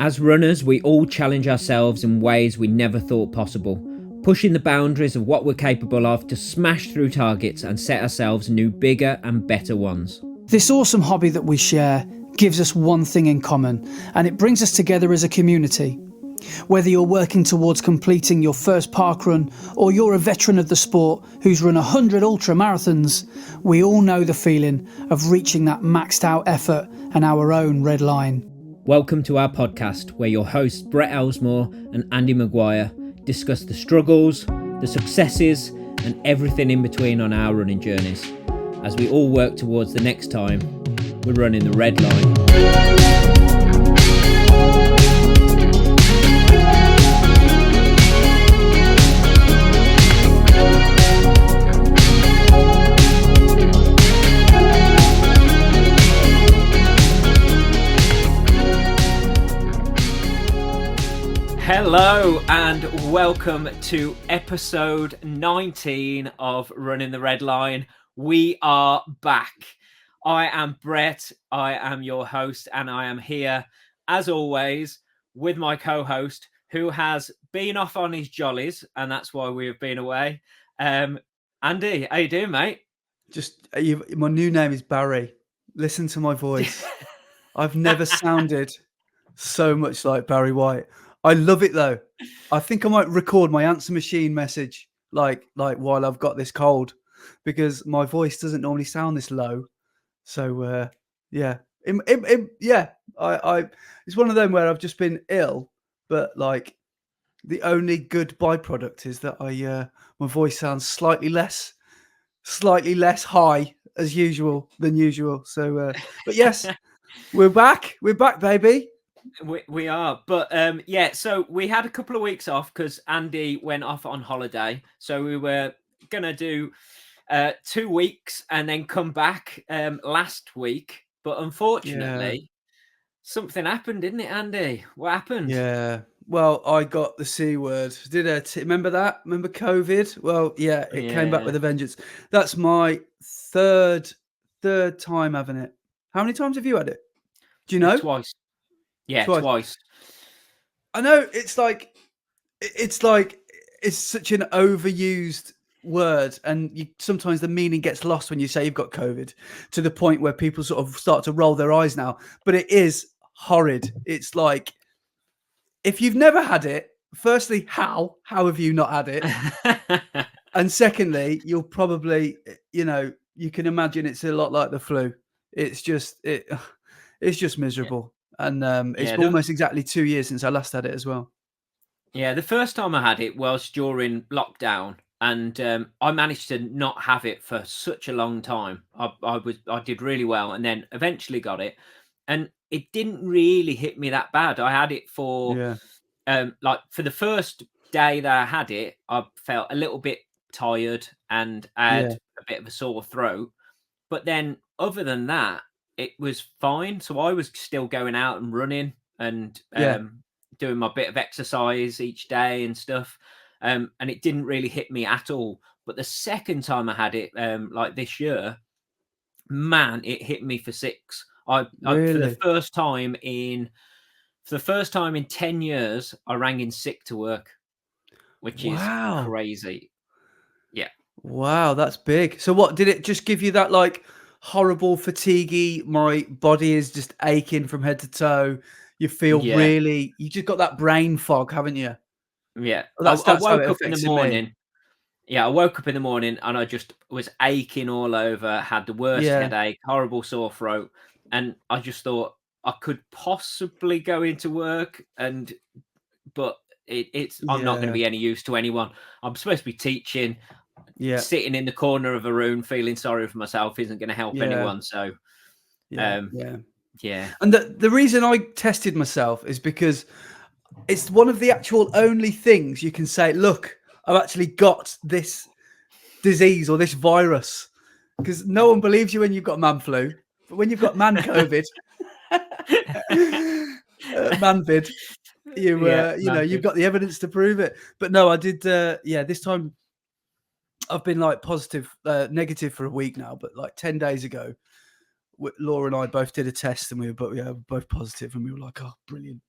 As runners, we all challenge ourselves in ways we never thought possible, pushing the boundaries of what we're capable of to smash through targets and set ourselves new, bigger and better ones. This awesome hobby that we share gives us one thing in common, and it brings us together as a community. Whether you're working towards completing your first parkrun or you're a veteran of the sport who's run 100 ultra marathons, we all know the feeling of reaching that maxed out effort and our own red line. Welcome to our podcast, where your hosts Brett Elesmore and Andy Maguire discuss the struggles, the successes and everything in between on our running journeys, as we all work towards the next time we're running the red line. Hello and welcome to episode 19 of Running the Red Line. We are back. I am Brett, I am your host, and I am here, as always, with my co-host, who has been off on his jollies, and that's why we have been away. Andy, how you doing, mate? My new name is Barry. Listen to my voice. I've never sounded so much like Barry White. I love it though. I think I might record my answer machine message like while I've got this cold, because my voice doesn't normally sound this low. So yeah, I it's one of them where I've just been ill, but like the only good byproduct is that my voice sounds slightly less high as usual than usual. So but yes, we're back, baby. We are, but yeah, so we had a couple of weeks off because Andy went off on holiday, so we were gonna do 2 weeks and then come back last week, but unfortunately something happened, didn't it, Andy? What happened? Yeah, well, I got the C word. Remember that? Remember COVID? Well, yeah, it came back with a vengeance. That's my third time having it. How many times have you had it? Do you know? Twice. Yeah, twice. I know, it's like it's such an overused word, and sometimes the meaning gets lost when you say you've got COVID, to the point where people sort of start to roll their eyes now. But it is horrid. It's like, if you've never had it, firstly, how have you not had it? And secondly, you'll probably, you can imagine it's a lot like the flu. It's just miserable. And it's almost exactly 2 years since I last had it as well. Yeah, the first time I had it was during lockdown, and I managed to not have it for such a long time. I did really well, and then eventually got it, and it didn't really hit me that bad. I had it for like for the first day that I had it, I felt a little bit tired and I had a bit of a sore throat, but then other than that, it was fine. So I was still going out and running and doing my bit of exercise each day and stuff. And it didn't really hit me at all. But the second time I had it, like this year, man, it hit me for six. For the first time in 10 years, I rang in sick to work, which is crazy. Yeah. Wow, that's big. So what, did it just give you that like horrible fatiguey, my body is just aching from head to toe? You feel you just got that brain fog, haven't you? Yeah. Well, I woke up in the morning. Yeah, I woke up in the morning and I just was aching all over, had the worst headache, horrible sore throat. And I just thought I could possibly go into work, but I'm not going to be any use to anyone. I'm supposed to be teaching. Sitting in the corner of a room feeling sorry for myself isn't going to help anyone. So yeah. And the reason I tested myself is because it's one of the actual only things you can say, look, I've actually got this disease or this virus, because no one believes you when you've got man flu, but when you've got man COVID, manvid, you've got the evidence to prove it. But no, I did. This time I've been like negative for a week now, but like 10 days ago, Laura and I both did a test and we were both positive, and we were like, oh, brilliant.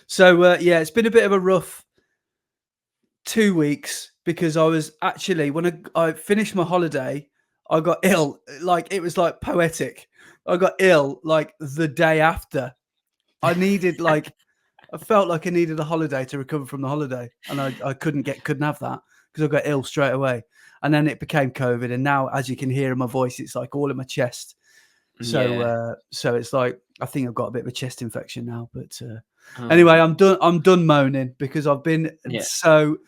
So yeah, it's been a bit of a rough 2 weeks because I was actually when I finished my holiday, I got ill. Like it was like poetic. I got ill like the day after. I needed like I felt like I needed a holiday to recover from the holiday, and I couldn't have that because I got ill straight away, and then it became COVID, and now as you can hear in my voice, it's like all in my chest. Yeah. So it's like I think I've got a bit of a chest infection now. But anyway, Oh, I'm done. I'm done moaning because I've been yeah. so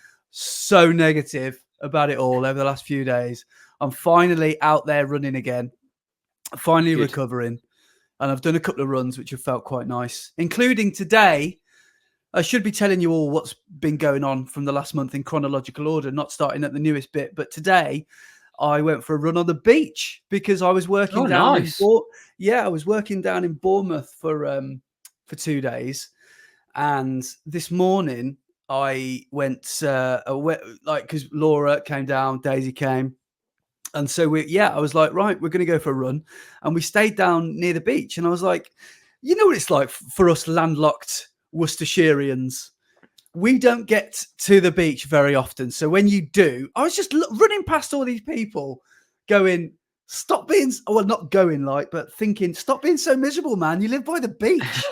negative about it all over the last few days. I'm finally out there running again, finally Good. recovering, and I've done a couple of runs which have felt quite nice, including today. I should be telling you all what's been going on from the last month in chronological order, not starting at the newest bit. But today, I went for a run on the beach because I was working Oh, down in nice. I was working down in Bournemouth for 2 days, and this morning I went like because Laura came down, Daisy came, and so I was like, right, we're going to go for a run, and we stayed down near the beach, and I was like, you know what it's like for us landlocked Worcestershireans. We don't get to the beach very often. So when you do, I was just running past all these people going, stop being, well, not going like, but thinking, stop being so miserable, man. You live by the beach.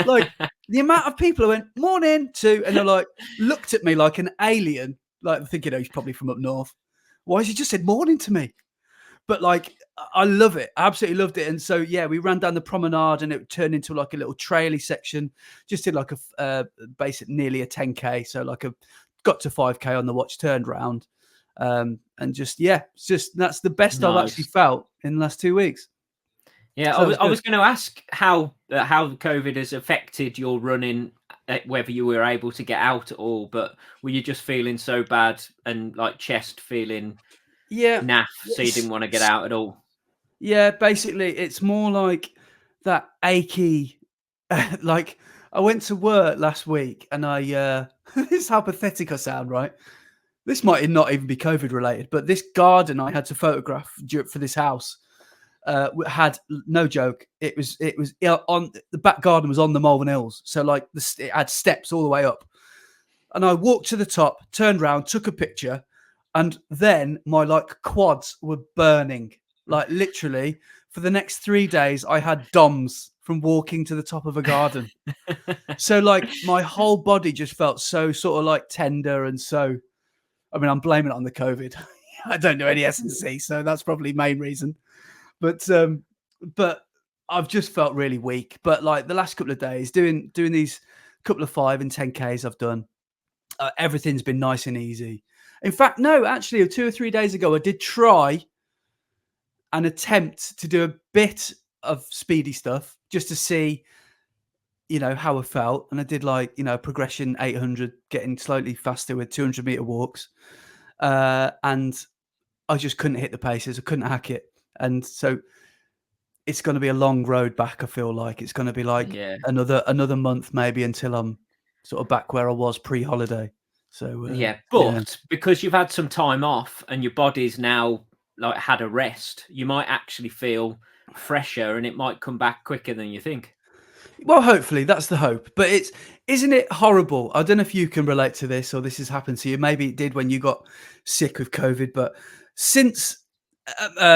Like the amount of people who went, morning to, and they're like, looked at me like an alien, like thinking, oh, he's probably from up north. Why has he just said morning to me? But like, I love it. I absolutely loved it. And so, yeah, we ran down the promenade and it turned into like a little traily section. Just did like a basic, nearly a 10K. So like got to 5K on the watch, turned round. And just, yeah, it's just, that's the best I've actually Nice. felt in the last 2 weeks. Yeah, So that was I good. was going to ask how COVID has affected your running, whether you were able to get out at all, but were you just feeling so bad and like chest feeling Yeah. naff, so you It's, didn't want to get out at all? yeah, basically, it's more like that achy. Like, I went to work last week and this is how pathetic I sound, right? This might not even be COVID related, but this garden I had to photograph for this house had no joke. It was on the back garden was on the Malvern Hills, so like it had steps all the way up. And I walked to the top, turned around, took a picture, and then my like quads were burning. Like literally, for the next 3 days, I had DOMS from walking to the top of a garden. So like my whole body just felt so sort of like tender and so. I mean, I'm blaming it on the COVID. I don't do any S&C, so that's probably main reason. But I've just felt really weak. But like the last couple of days, doing these couple of 5 and 10Ks I've done, everything's been nice and easy. In fact, no, actually, 2 or 3 days ago, I did try an attempt to do a bit of speedy stuff just to see, how I felt. And I did like, progression 800, getting slightly faster with 200-meter walks. And I just couldn't hit the paces. I couldn't hack it. And so it's going to be a long road back. I feel like it's going to be like Yeah. another month maybe until I'm sort of back where I was pre-holiday. So Yeah, yeah. but because you've had some time off and your body's now like had a rest, you might actually feel fresher and it might come back quicker than you think. Well, hopefully that's the hope. But isn't it horrible? I don't know if you can relate to this or this has happened to you. Maybe it did when you got sick with COVID, but since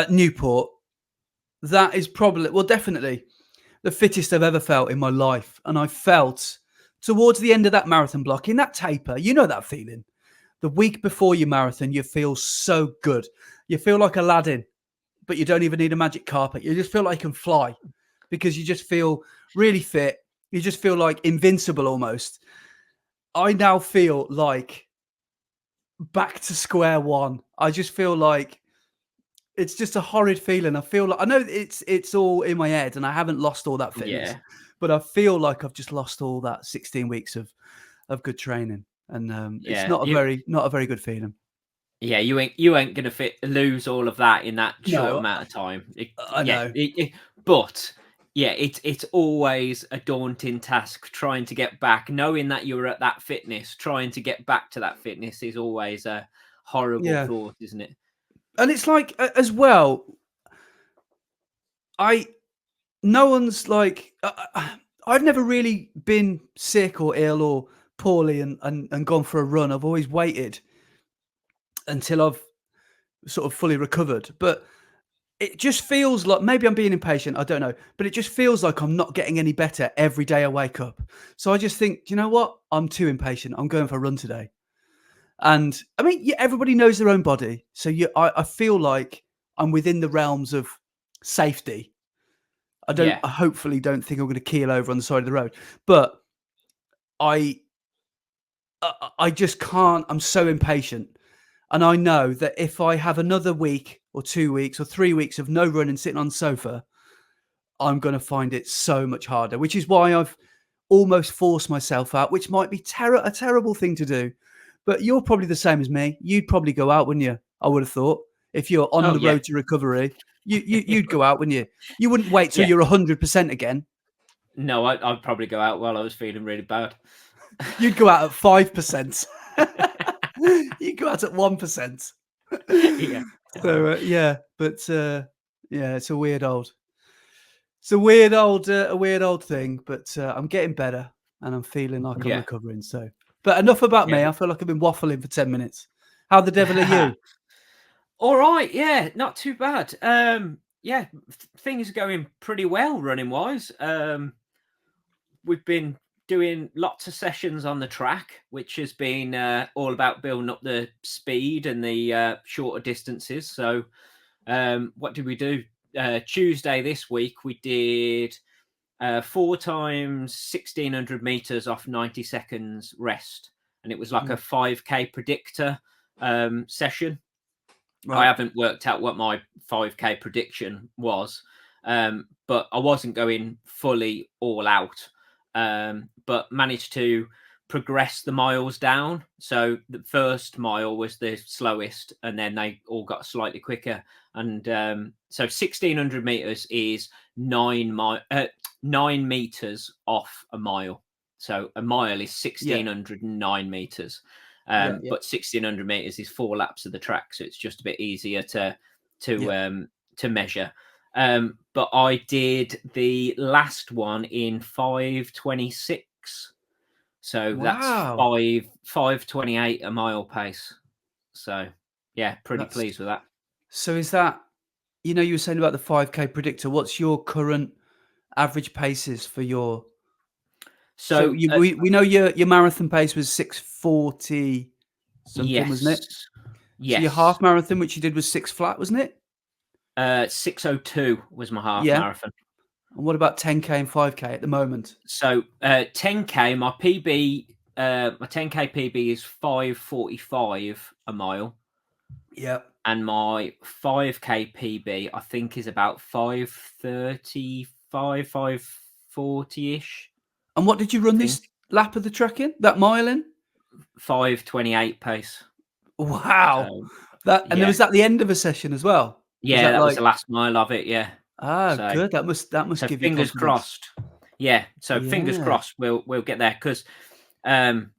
Newport, that is probably, well, definitely the fittest I've ever felt in my life. And I felt towards the end of that marathon block in that taper, you know that feeling. The week before your marathon, you feel so good. You feel like Aladdin, but you don't even need a magic carpet. You just feel like you can fly because you just feel really fit. You just feel like invincible almost. I now feel like back to square one. I just feel like it's just a horrid feeling. I feel like I know it's all in my head and I haven't lost all that fitness, Yeah. but I feel like I've just lost all that 16 weeks of good training. And it's Yeah. not a very good feeling. Yeah, you ain't gonna lose all of that in that short No, amount of time. I know. But yeah, it's always a daunting task trying to get back, knowing that you're at that fitness, trying to get back to that fitness is always a horrible Yeah. thought, isn't it? And it's like as well, I no one's like I've never really been sick or ill or poorly and gone for a run. I've always waited until I've sort of fully recovered. But it just feels like maybe I'm being impatient. I don't know, but it just feels like I'm not getting any better every day I wake up. So I just think, you know what? I'm too impatient. I'm going for a run today. And I mean, yeah, everybody knows their own body. So I feel like I'm within the realms of safety. Yeah, I hopefully don't think I'm going to keel over on the side of the road, but I, I just can't. I'm so impatient. And I know that if I have another week or 2 weeks or 3 weeks of no running sitting on the sofa, I'm going to find it so much harder, which is why I've almost forced myself out, which might be a terrible thing to do. But you're probably the same as me. You'd probably go out, wouldn't you? I would have thought if you're on oh the yeah, road to recovery, you'd go out, wouldn't you? You wouldn't wait till yeah. you're 100% again. No, I'd probably go out while I was feeling really bad. You'd go out at 5%. You'd go out at 1%. Yeah. So yeah, but yeah, a weird old thing. But I'm getting better, and I'm feeling like I'm Yeah. recovering. So, but enough about Yeah. me. I feel like I've been waffling for 10 minutes. How the devil are you? All right, yeah, not too bad. Yeah, things are going pretty well running wise. We've been doing lots of sessions on the track, which has been all about building up the speed and the shorter distances. So, what did we do? Tuesday this week, we did 4 times 1600 meters off 90 seconds rest, and it was like a 5K predictor session. I Right. haven't worked out what my 5K prediction was, but I wasn't going fully all out, but managed to progress the miles down. So the first mile was the slowest, and then they all got slightly quicker. And so 1600 meters is 9 meters off a mile. So a mile is Yeah. 1609 meters. Yeah. Yeah. But 1600 meters is 4 laps of the track, so it's just a bit easier Yeah. to measure. But I did the last one in 5:26, so that's Wow. 5:28 a mile pace. So yeah, pretty That's pleased with that. so. Is that you were saying about the 5K predictor? What's your current average paces for your? So So we know your marathon pace was 6:40 something, wasn't yes, it? So your yes, half marathon, which you did, was 6 flat, wasn't it? 6:02 was my half Yeah. marathon. And what about 10K and 5K at the moment? So 10K, my PB, my 10K PB is 5:45 a mile, Yeah. and my 5K PB I think is about 5:35, 5:40 ish. And what did you run I think this lap of the track in? That mile in? 5:28 pace. Wow. So That and yeah, was that the end of a session as well? Was yeah, that that was like the last mile of it. Yeah. So good. That must so give you fingers confidence. crossed. Yeah. So fingers Yeah. crossed we'll get there because um,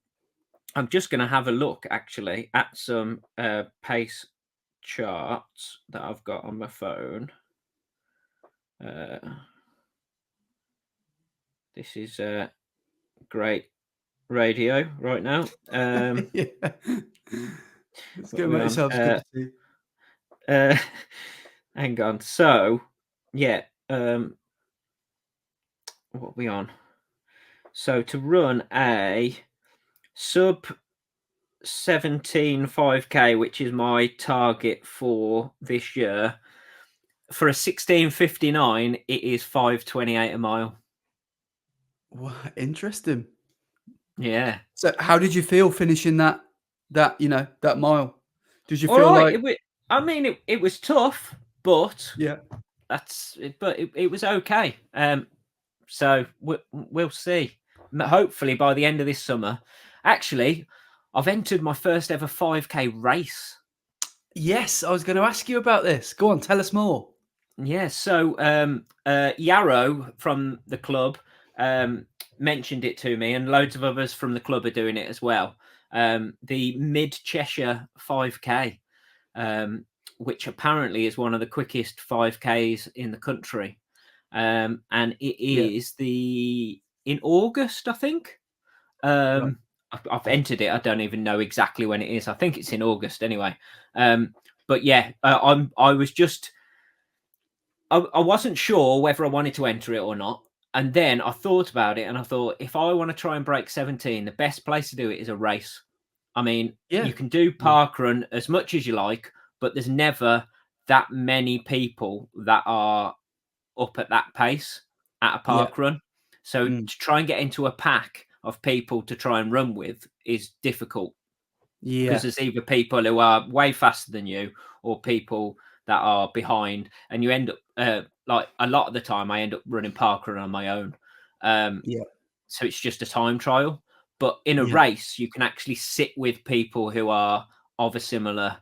I'm just going to have a look actually at some pace charts that I've got on my phone. Uh, this is great radio right now. Yeah. Let's What go are we make on? yourselves a cup of tea. Uh, hang on. So, yeah, what are we on? So to run a sub 17 5K, which is my target for this year, for a 16:59, it is 5:28 a mile. Wow, interesting. Yeah. So how did you feel finishing that mile? Did you All feel right. like I mean, it was tough, but yeah. it was okay. So we'll see. Hopefully by the end of this summer. Actually, I've entered my first ever 5K race. Yes, I was going to ask you about this. Go on, tell us more. Yeah, so Yarrow from the club mentioned it to me, and loads of others from the club are doing it as well. The Mid Cheshire 5K, which apparently is one of the quickest 5Ks in the country. And it Yeah. is the in August, I think. Right. I've entered it. I don't even know exactly when it is. I think it's in August anyway. But yeah, I was just I wasn't sure whether I wanted to enter it or not. And then I thought about it and I thought, if I want to try and break 17, the best place to do it is a race. I mean, Yeah. you can do Yeah. parkrun as much as you like, but there's never that many people that are up at that pace at a Yeah. parkrun. So Mm. to try and get into a pack of people to try and run with is difficult, because Yeah. there's either people who are way faster than you or people that are behind, and you end up like a lot of the time I end up running parkrun on my own. Um, Yeah. so it's just a time trial. But in a Yeah. race, you can actually sit with people who are of a similar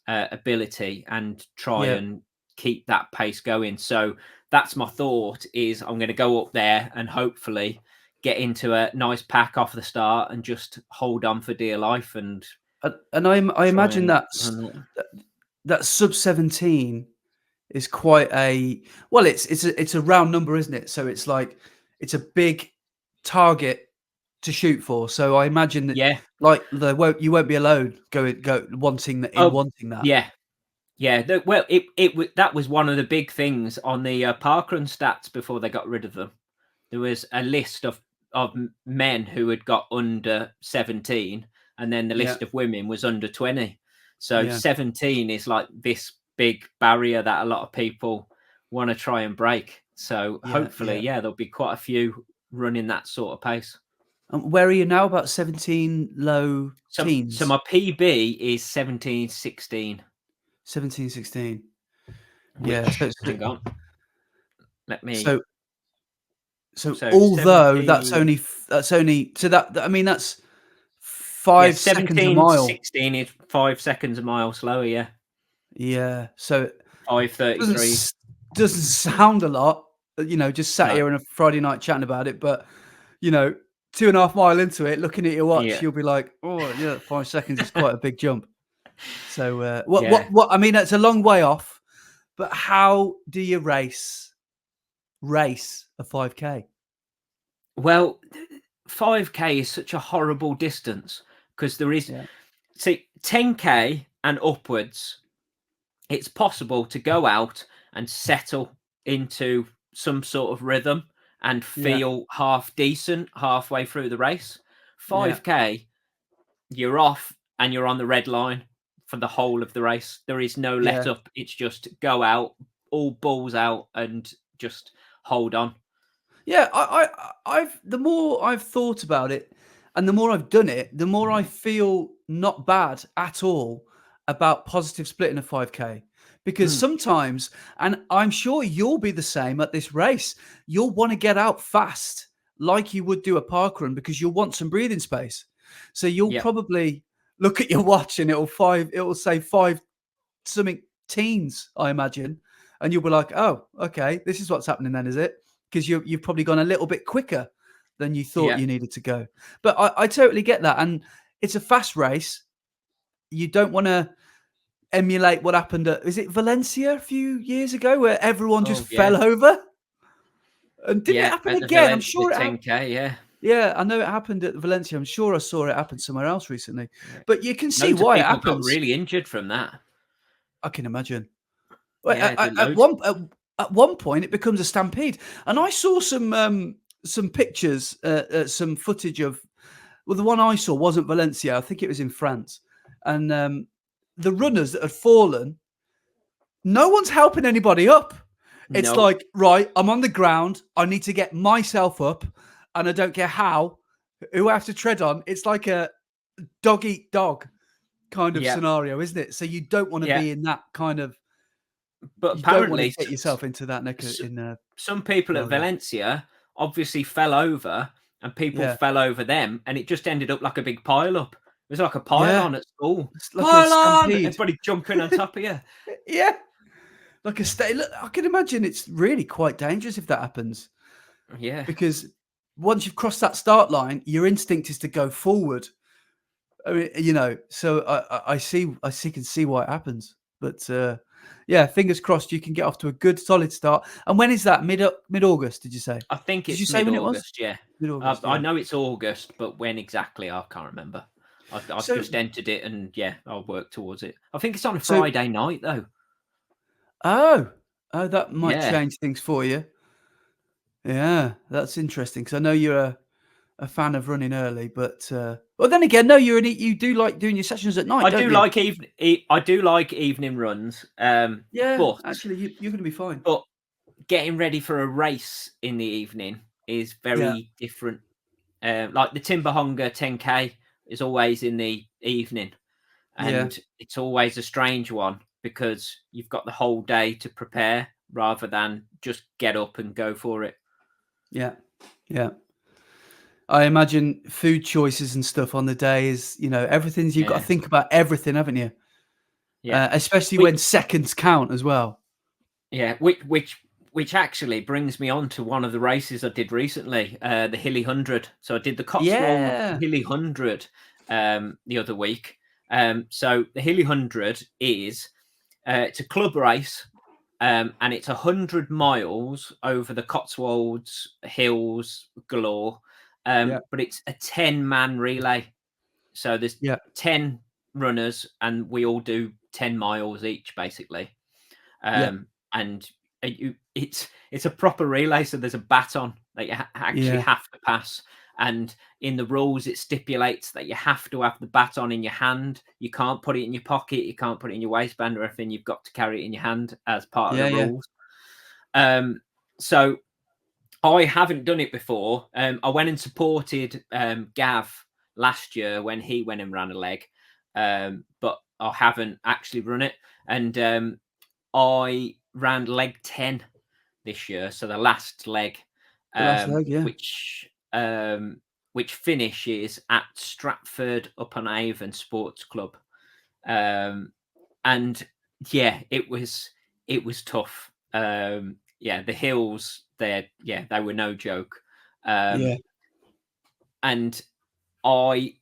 ability and try Yeah. and keep that pace going. So that's my thought: is I'm going to go up there and hopefully get into a nice pack off the start and just hold on for dear life and And I try imagine and that's run it. that sub 17 is quite a well, it's a round number, isn't it? So it's like it's a big target to shoot for. So I imagine that Yeah. like you won't be alone go wanting that in Oh, wanting that. yeah. Yeah, well, that was one of the big things on the Parkrun stats before they got rid of them. There was a list of men who had got under 17, and then the Yeah. list of women was under 20. So Yeah. 17 is like this big barrier that a lot of people want to try and break. So Yeah. hopefully, Yeah. yeah, there'll be quite a few running that sort of pace. Where are you now? About 17 low So teens? my PB is 17:16. 17, 16. Yeah. Which, hang on, let me. So so So although 17, that's only so I mean that's yeah, 5 seconds a seventeen mile. sixteen is 5 seconds a mile slower. Yeah, Yeah. So doesn't 5:33. doesn't sound a lot, just sat No, here on a Friday night chatting about it, but, you know, 2.5 mile into it, looking at your watch, yeah, you'll be like, "Oh, yeah, 5 seconds is quite a big jump." So, yeah. what I mean, that's a long way off, but how do you race a 5K? Well, 5K is such a horrible distance because there is, Yeah, see, 10K and upwards. It's possible to go out and settle into some sort of rhythm and yeah, feel half decent halfway through the race. yeah, 5K, you're off and you're on the red line for the whole of the race. There is no let yeah. up. It's just go out, all balls out, and just hold on. Yeah, I've the more I've thought about it and the more I've done it, the more I feel not bad at all about positive splitting a 5K. Because Mm, sometimes, and I'm sure you'll be the same at this race, you'll want to get out fast like you would do a park run because you'll want some breathing space. So you'll yeah, probably look at your watch and it'll say five something teens, I imagine, and you'll be like, "Oh, okay, this is what's happening then, is it?" Because you've probably gone a little bit quicker than you thought yeah. you needed to go. But I totally get that, and it's a fast race. You don't want to emulate what happened at is it Valencia a few years ago where everyone just Oh yeah, fell over? And didn't it yeah. happen At the again? I'm Valencia sure it happened. 10K, yeah, Yeah, I know it happened at Valencia. I'm sure I saw it happen somewhere else recently. yeah. But you can see Loads of why it people got happens. really injured from that. I can imagine. Well, Yeah, the at loads. one point, it becomes a stampede, and I saw some pictures, some footage of. Well, the one I saw wasn't Valencia. I think it was in France, and the runners that had fallen. No one's helping anybody up. It's No, like, right, I'm on the ground. I need to get myself up, and I don't care how, who I have to tread on. It's like a dog eat dog kind of yeah, scenario, isn't it? So you don't want to yeah. be in that kind of. But You don't want to apparently, get yourself into that neck s- in some people at scenario. Valencia obviously fell over, and people Yeah. fell over them, and it just ended up like a big pile up. It was like a pile Yeah. on at school. It's like a Pile on! stampede. Everybody jumping on top of you. Yeah. Like a look, I can imagine it's really quite dangerous if that happens Yeah, because once you've crossed that start line, your instinct is to go forward. I mean, so I can see why it happens. But yeah, fingers crossed you can get off to a good solid start. And when is that? Mid August? Did you say? I think Did you it's say when it was? mid-August, yeah. Mid August. I Yeah. know it's August, but when exactly, I can't remember. I've So just entered it and, yeah, I'll work towards it. I think it's on a so Friday night, though. oh, that might Yeah. change things for you. Yeah, that's interesting because I know you're a fan of running early, but well, then again, no, you do like doing your sessions at night, don't you? I do like evening runs, Yeah, but actually, you're going to be fine. but getting ready for a race in the evening is Yeah, very different. Like the Timberhunger 10K is always in the evening, yeah, and it's always a strange one because you've got the whole day to prepare rather than just get up and go for it. yeah, yeah. I imagine food choices and stuff on the day is, everything's you've got to Yeah, think about everything, haven't you? yeah. Especially Which when seconds count as well. Yeah, which actually brings me on to one of the races I did recently, the Hilly 100. So I did the Cotswold Yeah, Hilly 100 the other week. So the Hilly 100 is it's a club race, and it's 100 miles over the Cotswolds hills galore. yeah, But it's a 10-man relay. So there's yeah, 10 runners, and we all do 10 miles each, basically. yeah, And it's a proper relay, so there's a baton that you actually yeah, have to pass. And in the rules, it stipulates that you have to have the baton in your hand. You can't put it in your pocket. You can't put it in your waistband or anything. You've got to carry it in your hand as part of yeah, the yeah. rules. So I haven't done it before. I went and supported Gav last year when he went and ran a leg, but I haven't actually run it. And I ran leg 10 this year, so the last leg, The last leg, yeah. which finishes at Stratford upon Avon Sports Club. And yeah, it was tough. Yeah, the hills there, yeah, they were no joke. Yeah. And I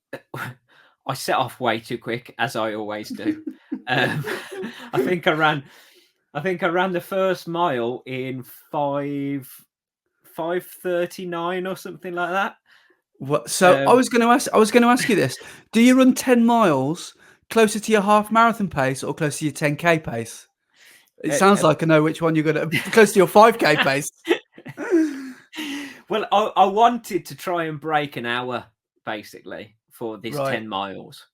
I set off way too quick, as I always do. Um, I think I ran the first mile in 5:39 or something like that. What? So Um, I was going to ask you this: do you run 10 miles closer to your half marathon pace or closer to your 10K pace? It uh, sounds uh, like I know which one you're going to close to your 5K pace. well, I wanted to try and break an hour basically for this Right. 10 miles.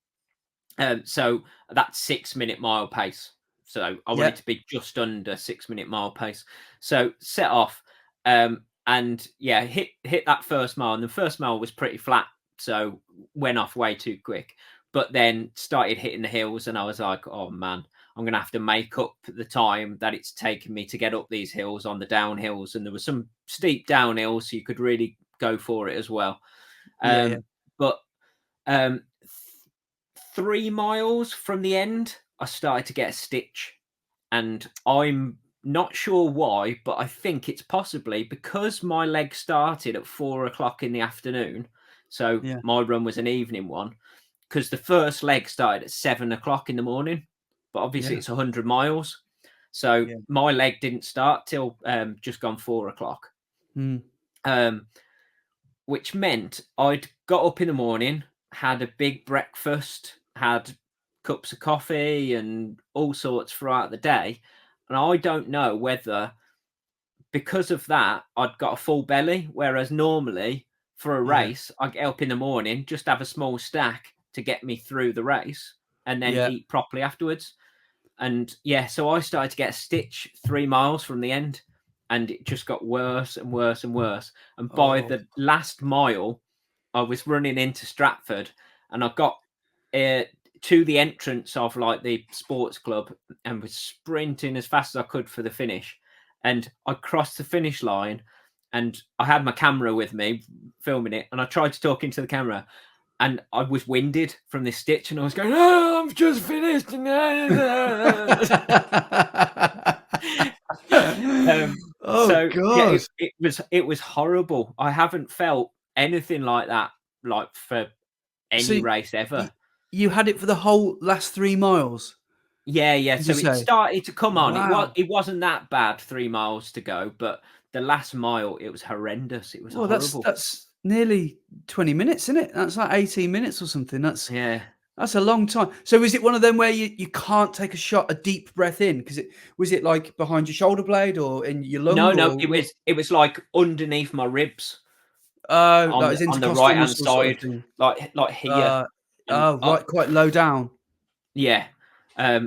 So that's 6-minute mile pace. So I Yeah. wanted to be just under 6-minute mile pace. So set off, and yeah, hit that first mile, and the first mile was pretty flat, so went off way too quick. But then started hitting the hills, and I was like, oh man, I'm gonna have to make up the time that it's taken me to get up these hills on the downhills, and there was some steep downhills, so you could really go for it as well. Yeah. Yeah. But 3 miles from the end, I started to get a stitch, and I'm not sure why, but I think it's possibly because my leg started at 4 o'clock in the afternoon. So Yeah. my run was an evening one because the first leg started at 7 o'clock in the morning, but obviously Yeah. it's 100 miles. So Yeah. my leg didn't start till just gone 4 o'clock. Mm. Um, which meant I'd got up in the morning, had a big breakfast, had cups of coffee and all sorts throughout the day. And I don't know whether because of that I'd got a full belly, whereas normally for a Yeah. race I get up in the morning, just have a small stack to get me through the race and then Yeah. eat properly afterwards. And yeah, so I started to get a stitch 3 miles from the end, and it just got worse and worse and worse. And by Oh. the last mile, I was running into Stratford, and I got to the entrance of like the sports club and was sprinting as fast as I could for the finish. And I crossed the finish line, and I had my camera with me filming it, and I tried to talk into the camera, and I was winded from this stitch, and I was going, "Oh, I've just finished." Oh So yeah, god. it was horrible. I haven't felt anything like that, like for So any race you ever. you had it for the whole last 3 miles? Yeah. Did you So it say? started to come on. Wow. It wasn't that bad, 3 miles to go, but the last mile, it was horrendous. It was Well, horrible. that's nearly 20 minutes, isn't it? That's like 18 minutes or something. Yeah. That's a long time. So is it one of them where you can't take a deep breath in? Because it was it like behind your shoulder blade or in your lung No, or it what? was like underneath my ribs Like his on the intercostal right-hand muscle sort of side, thing. like here, Uh, and right, quite low down. yeah.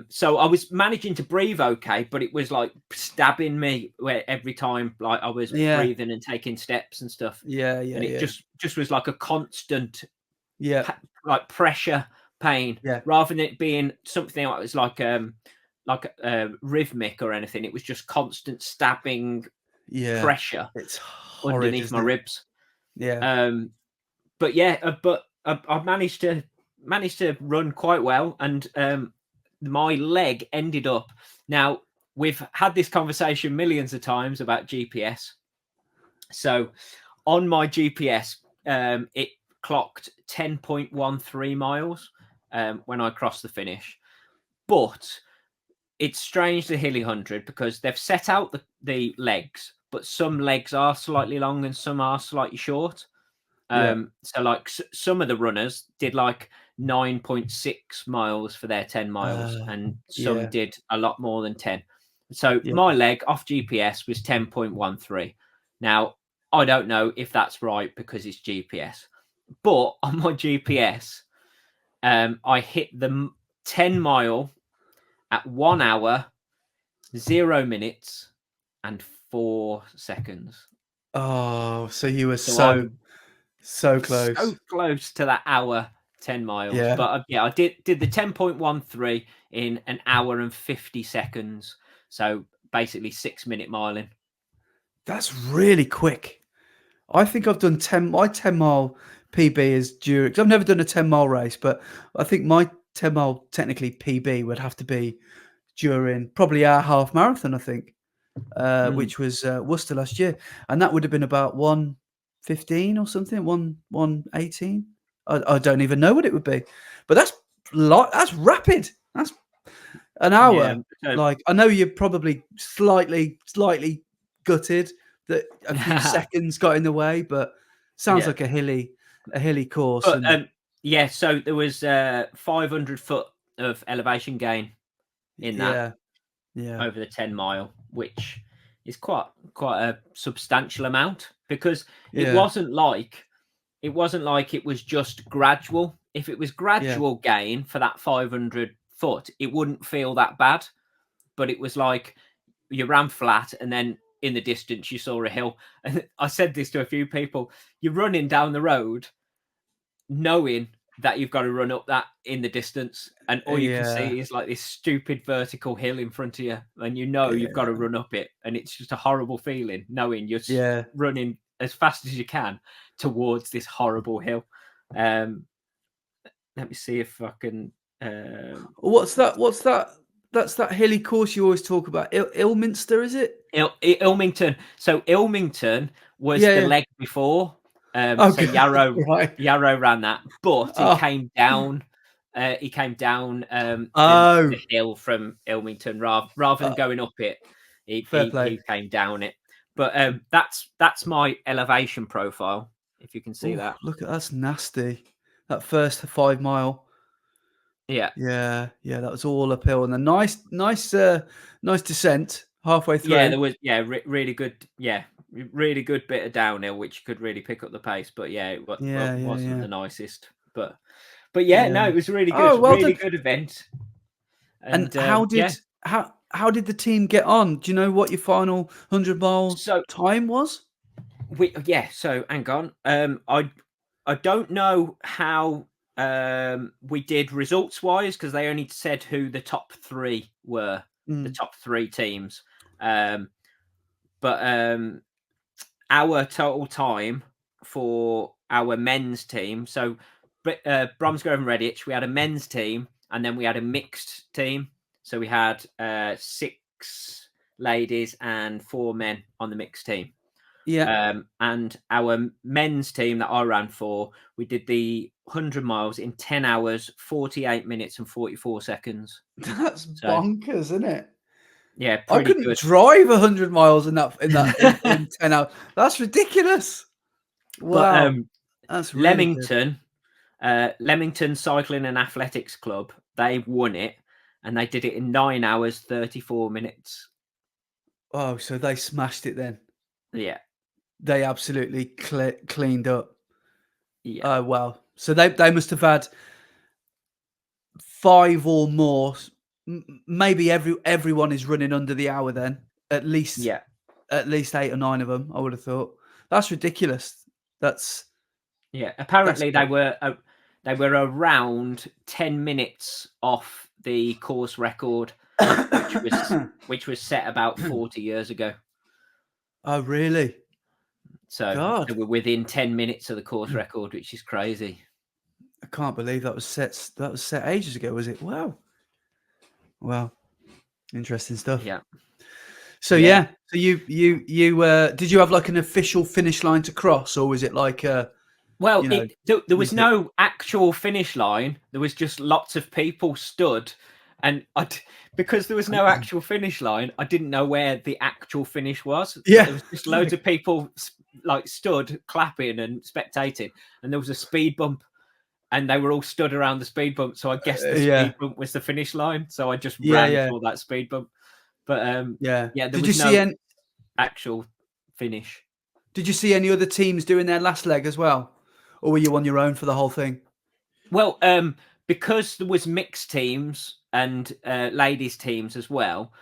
So I was managing to breathe okay, but it was like stabbing me where every time like I was Yeah, breathing and taking steps and stuff, yeah, yeah, and it yeah, just was like a constant yeah, like pressure pain yeah, rather than it being something that was like rhythmic or anything. It was just constant stabbing yeah. pressure It's horrid, underneath my isn't it? ribs. Yeah. Um, but yeah, I managed to run quite well, and my leg ended up. Now we've had this conversation millions of times about GPS. So on my GPS, it clocked 10.13 miles when I crossed the finish, but it's strange the hilly 100 because they've set out the legs, but some legs are slightly long and some are slightly short. Yeah. So like some of the runners did like 9.6 miles for their 10 miles, and some Yeah. did a lot more than 10. So Yeah. my leg off GPS was 10.13. Now, I don't know if that's right because it's GPS, but on my GPS, I hit the 10 mile at 1 hour, 0 minutes, and 4 seconds. Oh, so you were So I'm so so close. close to that hour 10 miles, Yeah. but yeah, I did the 10.13 in an hour and 50 seconds, so basically 6-minute miling. That's really quick. I think I've done 10 my 10-mile PB is during 'cause I've never done a 10-mile race, but I think my 10-mile technically PB would have to be during probably our half marathon, I think, Mm, which was, Worcester last year, and that would have been about 1:15 or something, 1:18. I don't even know what it would be, but that's rapid. That's an yeah, hour. Like, I know you're probably slightly gutted that a few seconds got in the way, but sounds yeah, like a hilly course but, and yeah, so there was, 500 foot of elevation gain in that yeah, yeah, over the 10 mile, which is quite a substantial amount because it yeah, wasn't like it was just gradual. If it was yeah, gradual gain for that 500 foot, it wouldn't feel that bad. But it was like you ran flat and then in the distance you saw a hill. And I said this to a few people. You're running down the road knowing that you've got to run up that in the distance, and all you can yeah, see is like this stupid vertical hill in front of you, and you know you've got to yeah, run up it, and it's just a horrible feeling knowing you're yeah. running as fast as you can towards this horrible hill. Um, let me see if I can. What's that? What's that? That's that hilly course you always talk about. Ilminster, is it? Ilmington. So Ilmington was Yeah, the yeah. leg before. So Okay, right. Yarrow ran that, but he Oh, came down. He came down oh, the hill from Ilmington rather uh, than going up it. fair play. He came down it. But that's my elevation profile. If you can see Oh, that, look at that's nasty. That first 5 mile. yeah, Yeah, yeah, that was all uphill and a nice descent halfway yeah, through. there was really good, really good bit of downhill which could really pick up the pace. But yeah, Yeah, yeah, wasn't yeah, the nicest. But yeah, yeah. no, it was Oh, well really done. good event. And And yeah, how did the team get on? Do you know what your final 100-mile so time was? so hang on. I don't know how we did results wise because they only said who the top three were, the Mm, top three teams. Um, but our total time for our men's team. So Bromsgrove and Redditch, we had a men's team and then we had a mixed team. So we had 6 ladies and 4 men on the mixed team. Yeah. And our men's team that I ran for, we did the 100 miles in 10 hours, 48 minutes and 44 seconds. That's So, bonkers, isn't it? yeah, I pretty couldn't good. drive 100 miles in 10 hours. That's ridiculous. But Wow. That's really good. Leamington Cycling and Athletics Club, they won it, and they did it in 9 hours, 34 minutes. Oh, so they smashed it then. Yeah, They absolutely cleaned up. yeah, Oh, wow. So they must have had 5 or more, maybe everyone is running under the hour then. At least yeah, at least 8 or 9 of them, I would have thought. That's ridiculous. That's yeah. that's Apparently, great. they were around 10 minutes off the course record, which was set about 40 years ago. Oh, really? So they God, were within 10 minutes of the course record, which is crazy. I can't believe that was set ages ago, was it? Wow. Wow. Interesting stuff. Yeah, So, yeah. yeah. So did you have, like, an official finish line to cross, or was it like, Well, you know, there was was it no actual finish line. There was just lots of people stood, and because there was no actual finish line, I didn't know where the actual finish was. But Yeah. there was just loads of people like stood clapping and spectating, and there was a speed bump, and they were all stood around the speed bump. So I guess the Yeah. speed bump was the finish line. So I just Yeah, ran yeah, for that speed bump. But yeah. yeah, there Did you was see no any actual finish. Did you see any other teams doing their last leg as well? Or were you on your own for the whole thing? Well, because there was mixed teams and ladies teams as well,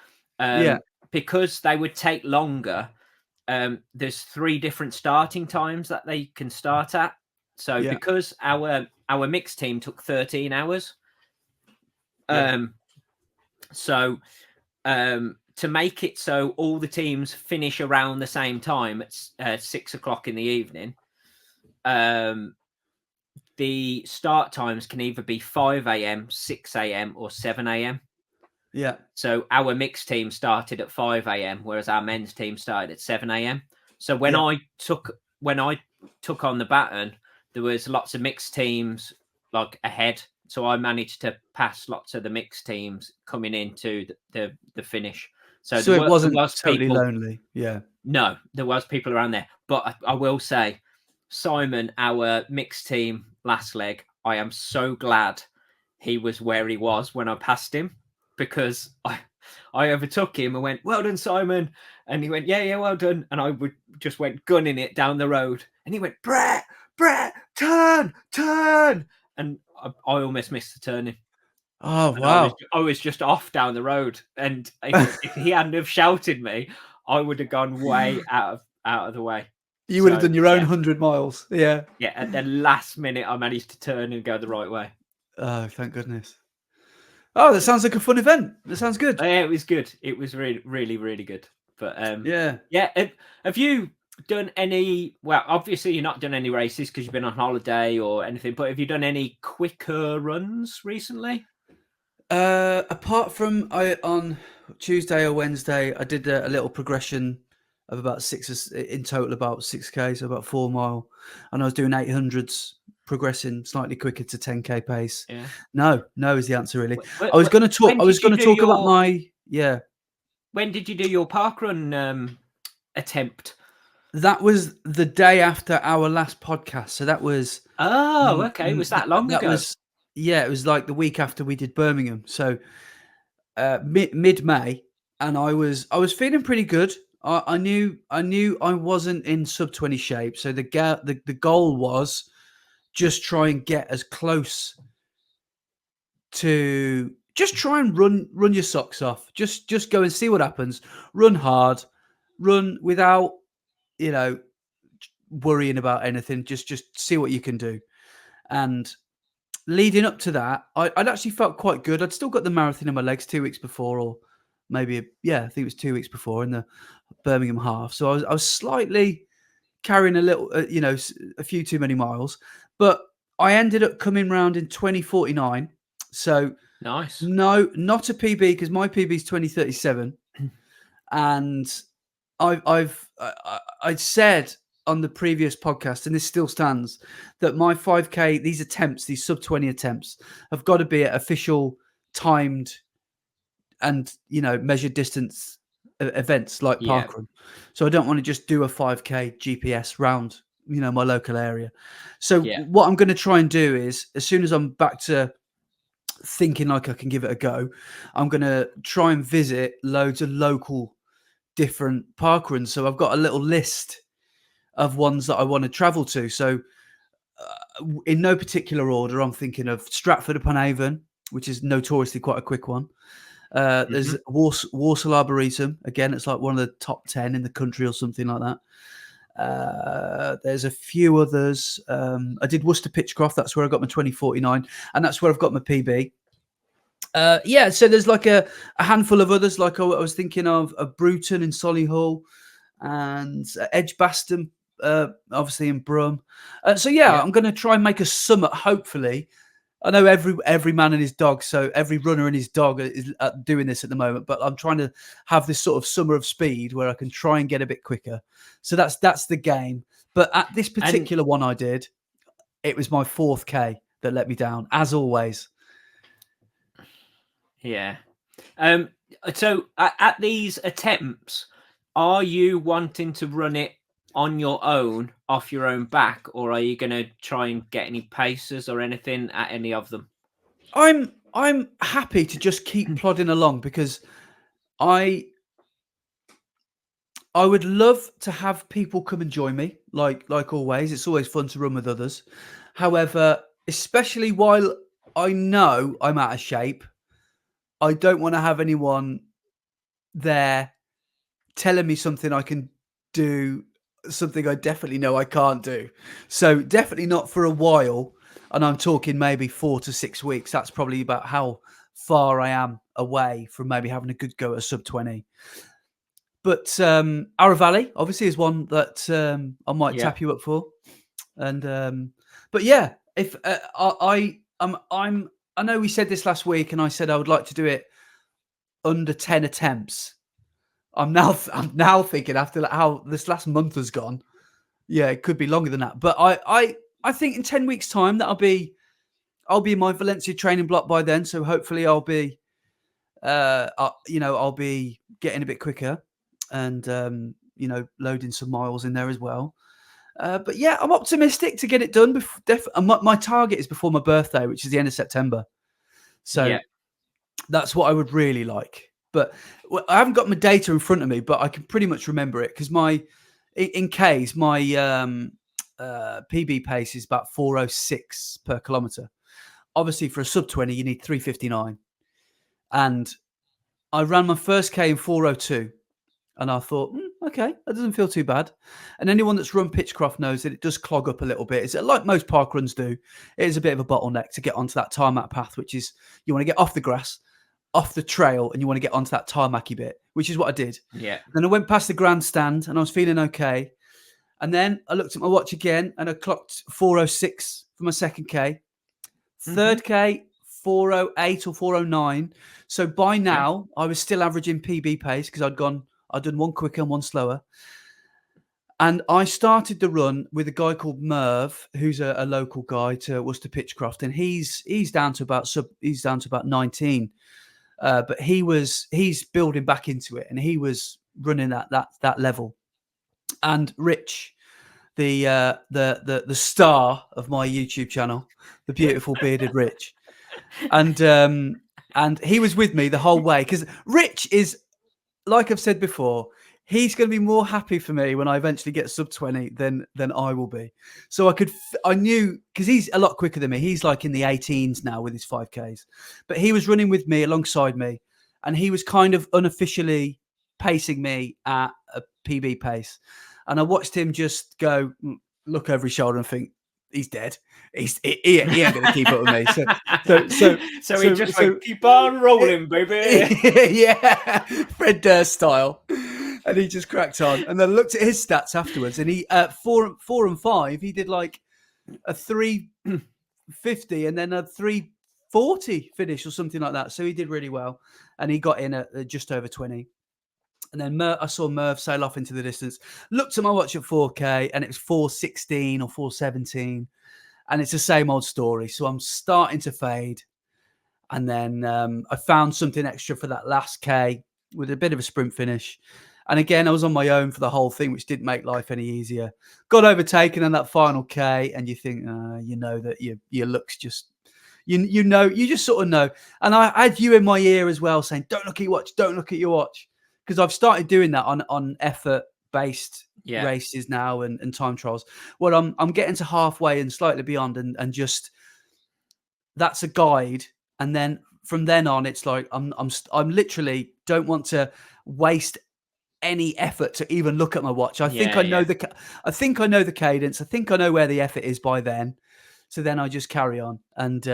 Yeah, because they would take longer. There's 3 different starting times that they can start at. So yeah, because our mixed team took 13 hours, yeah, um, so to make it so all the teams finish around the same time at 6 o'clock in the evening, um, the start times can either be 5 a.m., 6 a.m., or 7 a.m. yeah, So our mixed team started at 5 a.m., whereas our men's team started at 7 a.m. So yeah, when I took on the baton, there was lots of mixed teams like ahead. So I managed to pass lots of the mixed teams coming into the finish. So So it there wasn't was totally people. lonely. Yeah. No, there was people around there, but I will say, Simon, our mixed team last leg, I am so glad he was where he was when I passed him, because I overtook him and went, "Well done, Simon," and he went, "Yeah, yeah, well done," and I would just went gunning it down the road, and he went, "Brett, Brett, turn, turn," and I almost missed the turning. Oh, And wow. I was just off down the road, and if he hadn't have shouted me, I would have gone way out of the way. You would have So done your own yeah, 100 miles. Yeah. yeah. At the last minute, I managed to turn and go the right way. Oh, thank goodness. Oh, that sounds like a fun event. That sounds good. Yeah, it was good. It was really, really, really good. But Yeah. yeah. Have you done any? Well, obviously you're not done any races because you've been on holiday or anything. But have you done any quicker runs recently? Apart from on Tuesday or Wednesday, I did a little progression of about in total, about 6K, so about 4 mile, and I was doing 800s, progressing slightly quicker to 10K pace. Yeah. No, no is the answer really. Wh- wh- I was going to talk about my, yeah. When did you do your parkrun attempt? That was the day after our last podcast. So that was, Oh, okay. Was that long that ago? was, yeah, it was like the week after we did Birmingham. So mid May, and I was feeling pretty good. I knew I wasn't in sub 20 shape. So the goal was just try and get as close to, just try and run your socks off. Just go and see what happens. Run hard, run without, you know, worrying about anything. Just see what you can do. And leading up to that, I'd actually felt quite good. I'd still got the marathon in my legs 2 weeks before, or maybe, yeah, I think it was 2 weeks before in the Birmingham half. So I was slightly carrying a little, a few too many miles, but I ended up coming round in 20:49. So Nice. no, not a PB, because my PB is 20:37, and I'd said on the previous podcast, and this still stands, that my 5K, these attempts, these sub 20 attempts, have got to be at official timed and measured distance events like Yeah. Parkrun. So I don't want to just do a 5K GPS round my local area. So Yeah. what I'm going to try and do is, as soon as I'm back to thinking like I can give it a go, I'm going to try and visit loads of local different parkruns. So I've got a little list of ones that I want to travel to. So in no particular order, I'm thinking of Stratford upon Avon, which is notoriously quite a quick one. There's Walsall Arboretum. Again, it's like one of the top 10 in the country or something like that. There's a few others. I did Worcester Pitchcroft. That's where I got my 2049, and that's where I've got my PB. So there's like a handful of others. Like I was thinking of Bruton in Solihull and Edgbaston, obviously in Brum. Yeah. I'm going to try and make a summit, hopefully. I know every man and his dog, so every runner and his dog is doing this at the moment. But I'm trying to have this sort of summer of speed where I can try and get a bit quicker. So that's the game. But at this particular one I did, it was my 4th K that let me down, as always. Yeah. So at these attempts, are you wanting to run it on your own, off your own back, or are you going to try and get any paces or anything at any of them? I'm happy to just keep plodding along, because I would love to have people come and join me, like always. It's always fun to run with others. However, especially while I know I'm out of shape, I don't want to have anyone there telling me something I can do, something I definitely know I can't do. So definitely not for a while. And I'm talking maybe 4 to 6 weeks. That's probably about how far I am away from maybe having a good go at a sub 20. But Ara Valley obviously is one that I might tap you up for. And but yeah, if I know we said this last week, and I said I would like to do it under 10 attempts. I'm now thinking, after how this last month has gone, yeah, it could be longer than that. But I think in 10 weeks' time that I'll be in my Valencia training block by then. So hopefully I'll be I'll be getting a bit quicker, and loading some miles in there as well. But yeah, I'm optimistic to get it done. My target is before my birthday, which is the end of September. So that's what I would really like. But I haven't got my data in front of me, but I can pretty much remember it, because my PB pace is about 4:06 per kilometre. Obviously, for a sub 20, you need 3:59. And I ran my first K in 4:02. And I thought, okay, that doesn't feel too bad. And anyone that's run Pitchcroft knows that it does clog up a little bit. It's like most park runs do. It is a bit of a bottleneck to get onto that tarmac path, which is, you want to get off the grass, off the trail, and you want to get onto that tarmacy bit, which is what I did. Yeah. Then I went past the grandstand and I was feeling okay. And then I looked at my watch again and I clocked 4:06 for my second K. Third K, 4:08 or 4:09. So by now I was still averaging PB pace, because I'd done one quicker and one slower. And I started the run with a guy called Merv, who's a local guy to Worcester Pitchcroft, and he's down to about 19. But he's building back into it, and he was running that level. And Rich, the star of my YouTube channel, the beautiful bearded Rich, and he was with me the whole way, because Rich is, like I've said before, he's going to be more happy for me when I eventually get sub 20 than I will be. So I knew, because he's a lot quicker than me. He's like in the 18s now with his 5Ks. But he was running with me, alongside me, and he was kind of unofficially pacing me at a PB pace. And I watched him just look over his shoulder and think, he's dead. He ain't going to keep up with me. So he just went, keep on rolling, baby. Yeah, Fred Durst style. And he just cracked on. And then I looked at his stats afterwards, and he, 4 and 5, he did like a 3:50 and then a 3:40 finish or something like that. So he did really well, and he got in at just over 20. And then I saw Merv sail off into the distance. Looked at my watch at 4K, and it was 4:16 or 4:17, and it's the same old story. So I'm starting to fade, and then I found something extra for that last K with a bit of a sprint finish. And again, I was on my own for the whole thing, which didn't make life any easier. Got overtaken on that final K, and you think, you know, that your looks just, you know, you just sort of know. And I had you in my ear as well, saying, "Don't look at your watch, don't look at your watch," because I've started doing that on effort based races now and time trials. Well, I'm getting to halfway and slightly beyond, and just that's a guide. And then from then on, it's like I'm literally don't want to waste any effort to even look at my watch. I think I know I think I know the cadence. I think I know where the effort is by then. So then I just carry on. And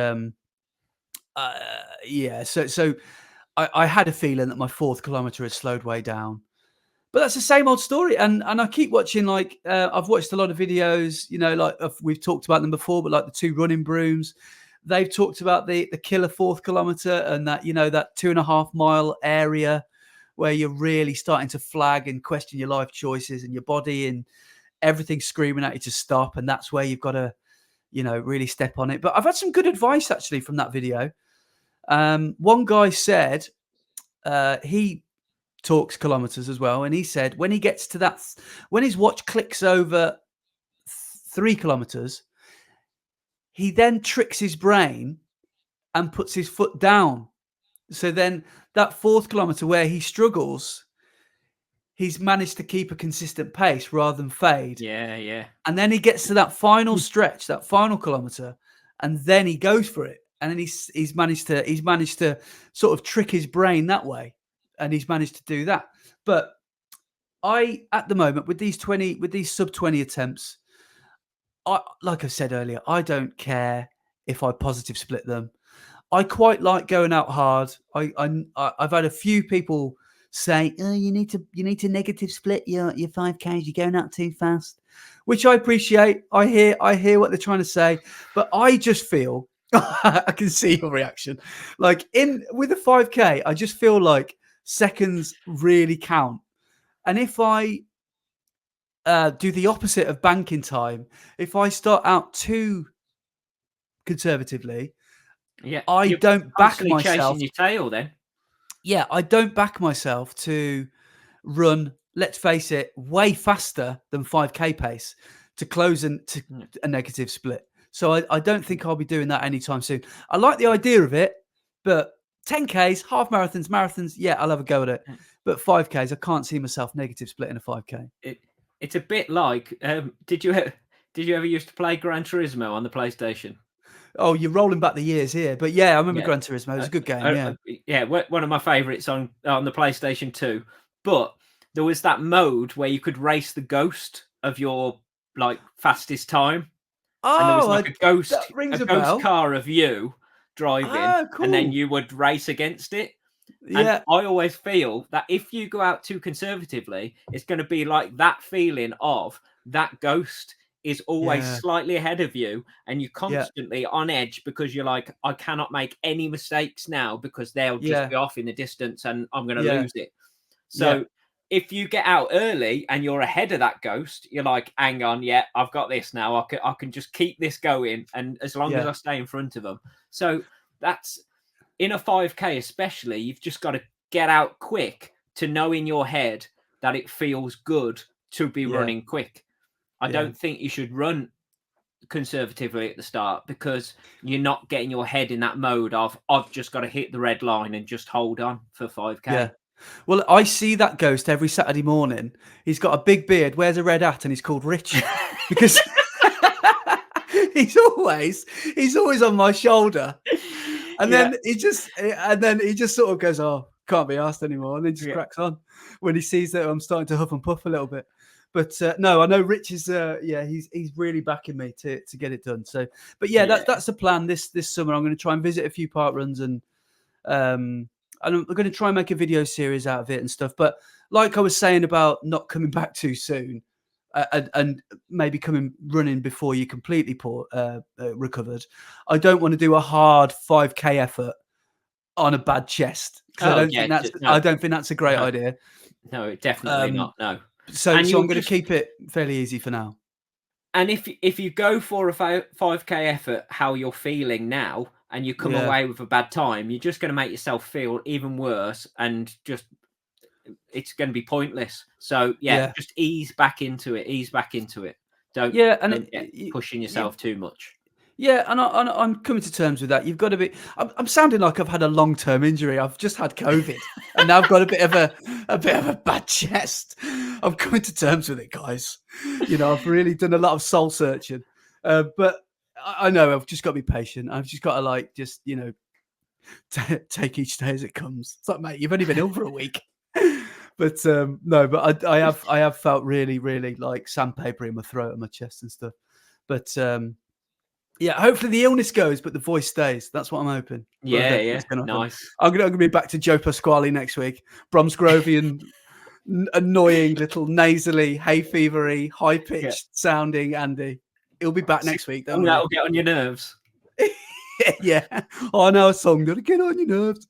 yeah, so I had a feeling that my 4th kilometer had slowed way down. But that's the same old story. And I keep watching, like, I've watched a lot of videos, you know, like we've talked about them before, but like the 2 running brooms, they've talked about the killer 4th kilometer, and that, you know, that 2.5 mile area where you're really starting to flag and question your life choices and your body and everything screaming at you to stop. And that's where you've got to, you know, really step on it. But I've had some good advice actually from that video. One guy said, he talks kilometers as well, and he said when he gets to that, when his watch clicks over 3 kilometers, he then tricks his brain and puts his foot down. So then that 4th kilometer where he struggles, he's managed to keep a consistent pace rather than fade. Yeah. And then he gets to that final stretch, that final kilometer, and then he goes for it. And then he's managed to sort of trick his brain that way, and he's managed to do that. But at the moment, with these sub 20 attempts, like I said earlier, I don't care if I positive split them. I quite like going out hard. I've had a few people say, "Oh, you need to negative split your 5Ks. You're going out too fast," which I appreciate. I hear what they're trying to say, but I just feel I can see your reaction. Like with the 5K, I just feel like seconds really count, and if I do the opposite of banking time, if I start out too conservatively, I you're don't back constantly myself. chasing your tail then. Yeah, I don't back myself to run, let's face it, way faster than 5K pace to close to a negative split. So I don't think I'll be doing that anytime soon. I like the idea of it, but 10Ks, half marathons, yeah, I'll have a go at it. But 5Ks, I can't see myself negative splitting a 5K. It's a bit like, did you ever used to play Gran Turismo on the PlayStation? Oh, you're rolling back the years here, but yeah, I remember Gran Turismo. It was a good game. One of my favourites on the PlayStation 2. But there was that mode where you could race the ghost of your like fastest time, and there was like a ghost car of you driving, cool. and then you would race against it. Yeah, and I always feel that if you go out too conservatively, it's going to be like that feeling of that ghost is always slightly ahead of you, and you're constantly on edge because you're like, I cannot make any mistakes now because they'll just be off in the distance and I'm going to lose it. So if you get out early and you're ahead of that ghost, you're like, hang on, I've got this now. I can just keep this going, and as long as I stay in front of them. So that's in a 5K especially, you've just got to get out quick to know in your head that it feels good to be running quick. I don't think you should run conservatively at the start because you're not getting your head in that mode of, I've just got to hit the red line and just hold on for 5K. Yeah. Well, I see that ghost every Saturday morning. He's got a big beard, wears a red hat, and he's called Rich because he's always on my shoulder. And then he just sort of goes, "Oh, can't be asked anymore," and then just cracks on when he sees that I'm starting to huff and puff a little bit. But no, I know Rich is he's really backing me to get it done. So, but that's the plan this summer. I'm going to try and visit a few park runs, and I'm going to try and make a video series out of it and stuff. But like I was saying about not coming back too soon, and maybe running before you completely recovered, I don't want to do a hard 5K effort on a bad chest, because Oh yeah, I no, don't think that's a great no, idea. no, definitely Um, not. No, so and I'm you'll going to just keep it fairly easy for now. and if you go for a 5K effort, how you're feeling now, and you come Yeah, away with a bad time, you're just going to make yourself feel even worse, and just it's going to be pointless. So yeah, yeah, just ease back into it. Ease back into it. Don't yeah, and don't get pushing you yourself too much. yeah, and I'm coming to terms with that. You've got to be. I'm sounding like I've had a long-term injury. I've just had COVID, and now I've got a bit of a bad chest. I'm coming to terms with it, guys. I've really done a lot of soul searching, but I know I've just got to be patient. I've just got to just take each day as it comes. It's like, mate, you've only been ill for a week. But no, but I have felt really, really like sandpaper in my throat and my chest and stuff. But yeah, hopefully the illness goes, but the voice stays. That's what I'm hoping. But I Yeah, don't think yeah, it's going to happen. nice. I'm gonna be back to Joe Pasquale next week. Bromsgrovian, annoying little nasally, hay fevery, high Yeah, pitched sounding Andy. He'll be back next week. Don't song worry. that'll get on your nerves. Yeah. Oh, I know a song that'll get on your nerves.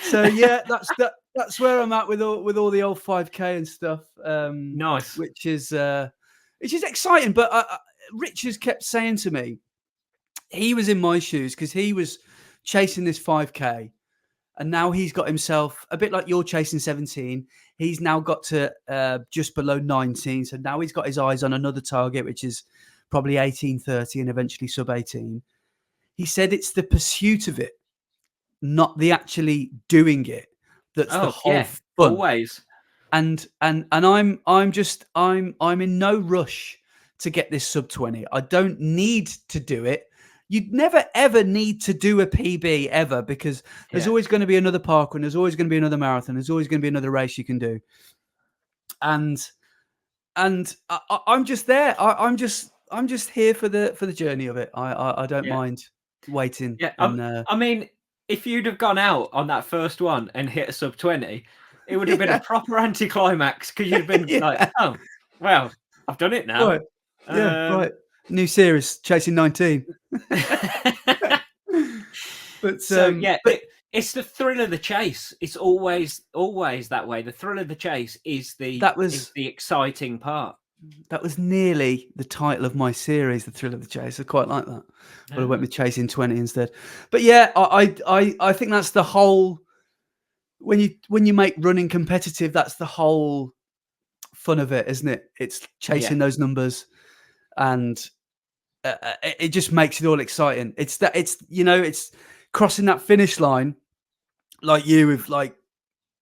So yeah, that's where I'm at with all the old 5K and stuff. Nice. Which is exciting. But Richard's kept saying to me, he was in my shoes because he was chasing this 5K, and now he's got himself a bit like you're chasing 17. He's now got to just below 19. So now he's got his eyes on another target, which is probably 18:30 and eventually sub 18. He said it's the pursuit of it, not the actually doing it, that's the Oh whole yeah, fun. always. And I'm in no rush to get this sub 20. I don't need to do it. You'd never ever need to do a PB ever, because there's Yeah, always going to be another parkrun, there's always going to be another marathon, there's always going to be another race you can do. And I'm just there. I'm just here for the journey of it. I don't yeah, mind waiting yeah. and I mean, if you'd have gone out on that first one and hit a sub 20, it would have been a yeah, proper anticlimax because you'd have been like, yeah, oh, well, I've done it now. right, yeah, Um, right. New series, Chasing 19. But so yeah, but it's the thrill of the chase. It's always that way. The thrill of the chase is that was the exciting part. nearly the title of my series, The Thrill of the Chase. I quite like that, but I went Ah, with Chasing 20 instead. But yeah, I think that's the whole, when you make running competitive, that's the whole fun of it, isn't it? It's yeah, chasing those numbers, and it just makes it all exciting. It's crossing that finish line, like you with like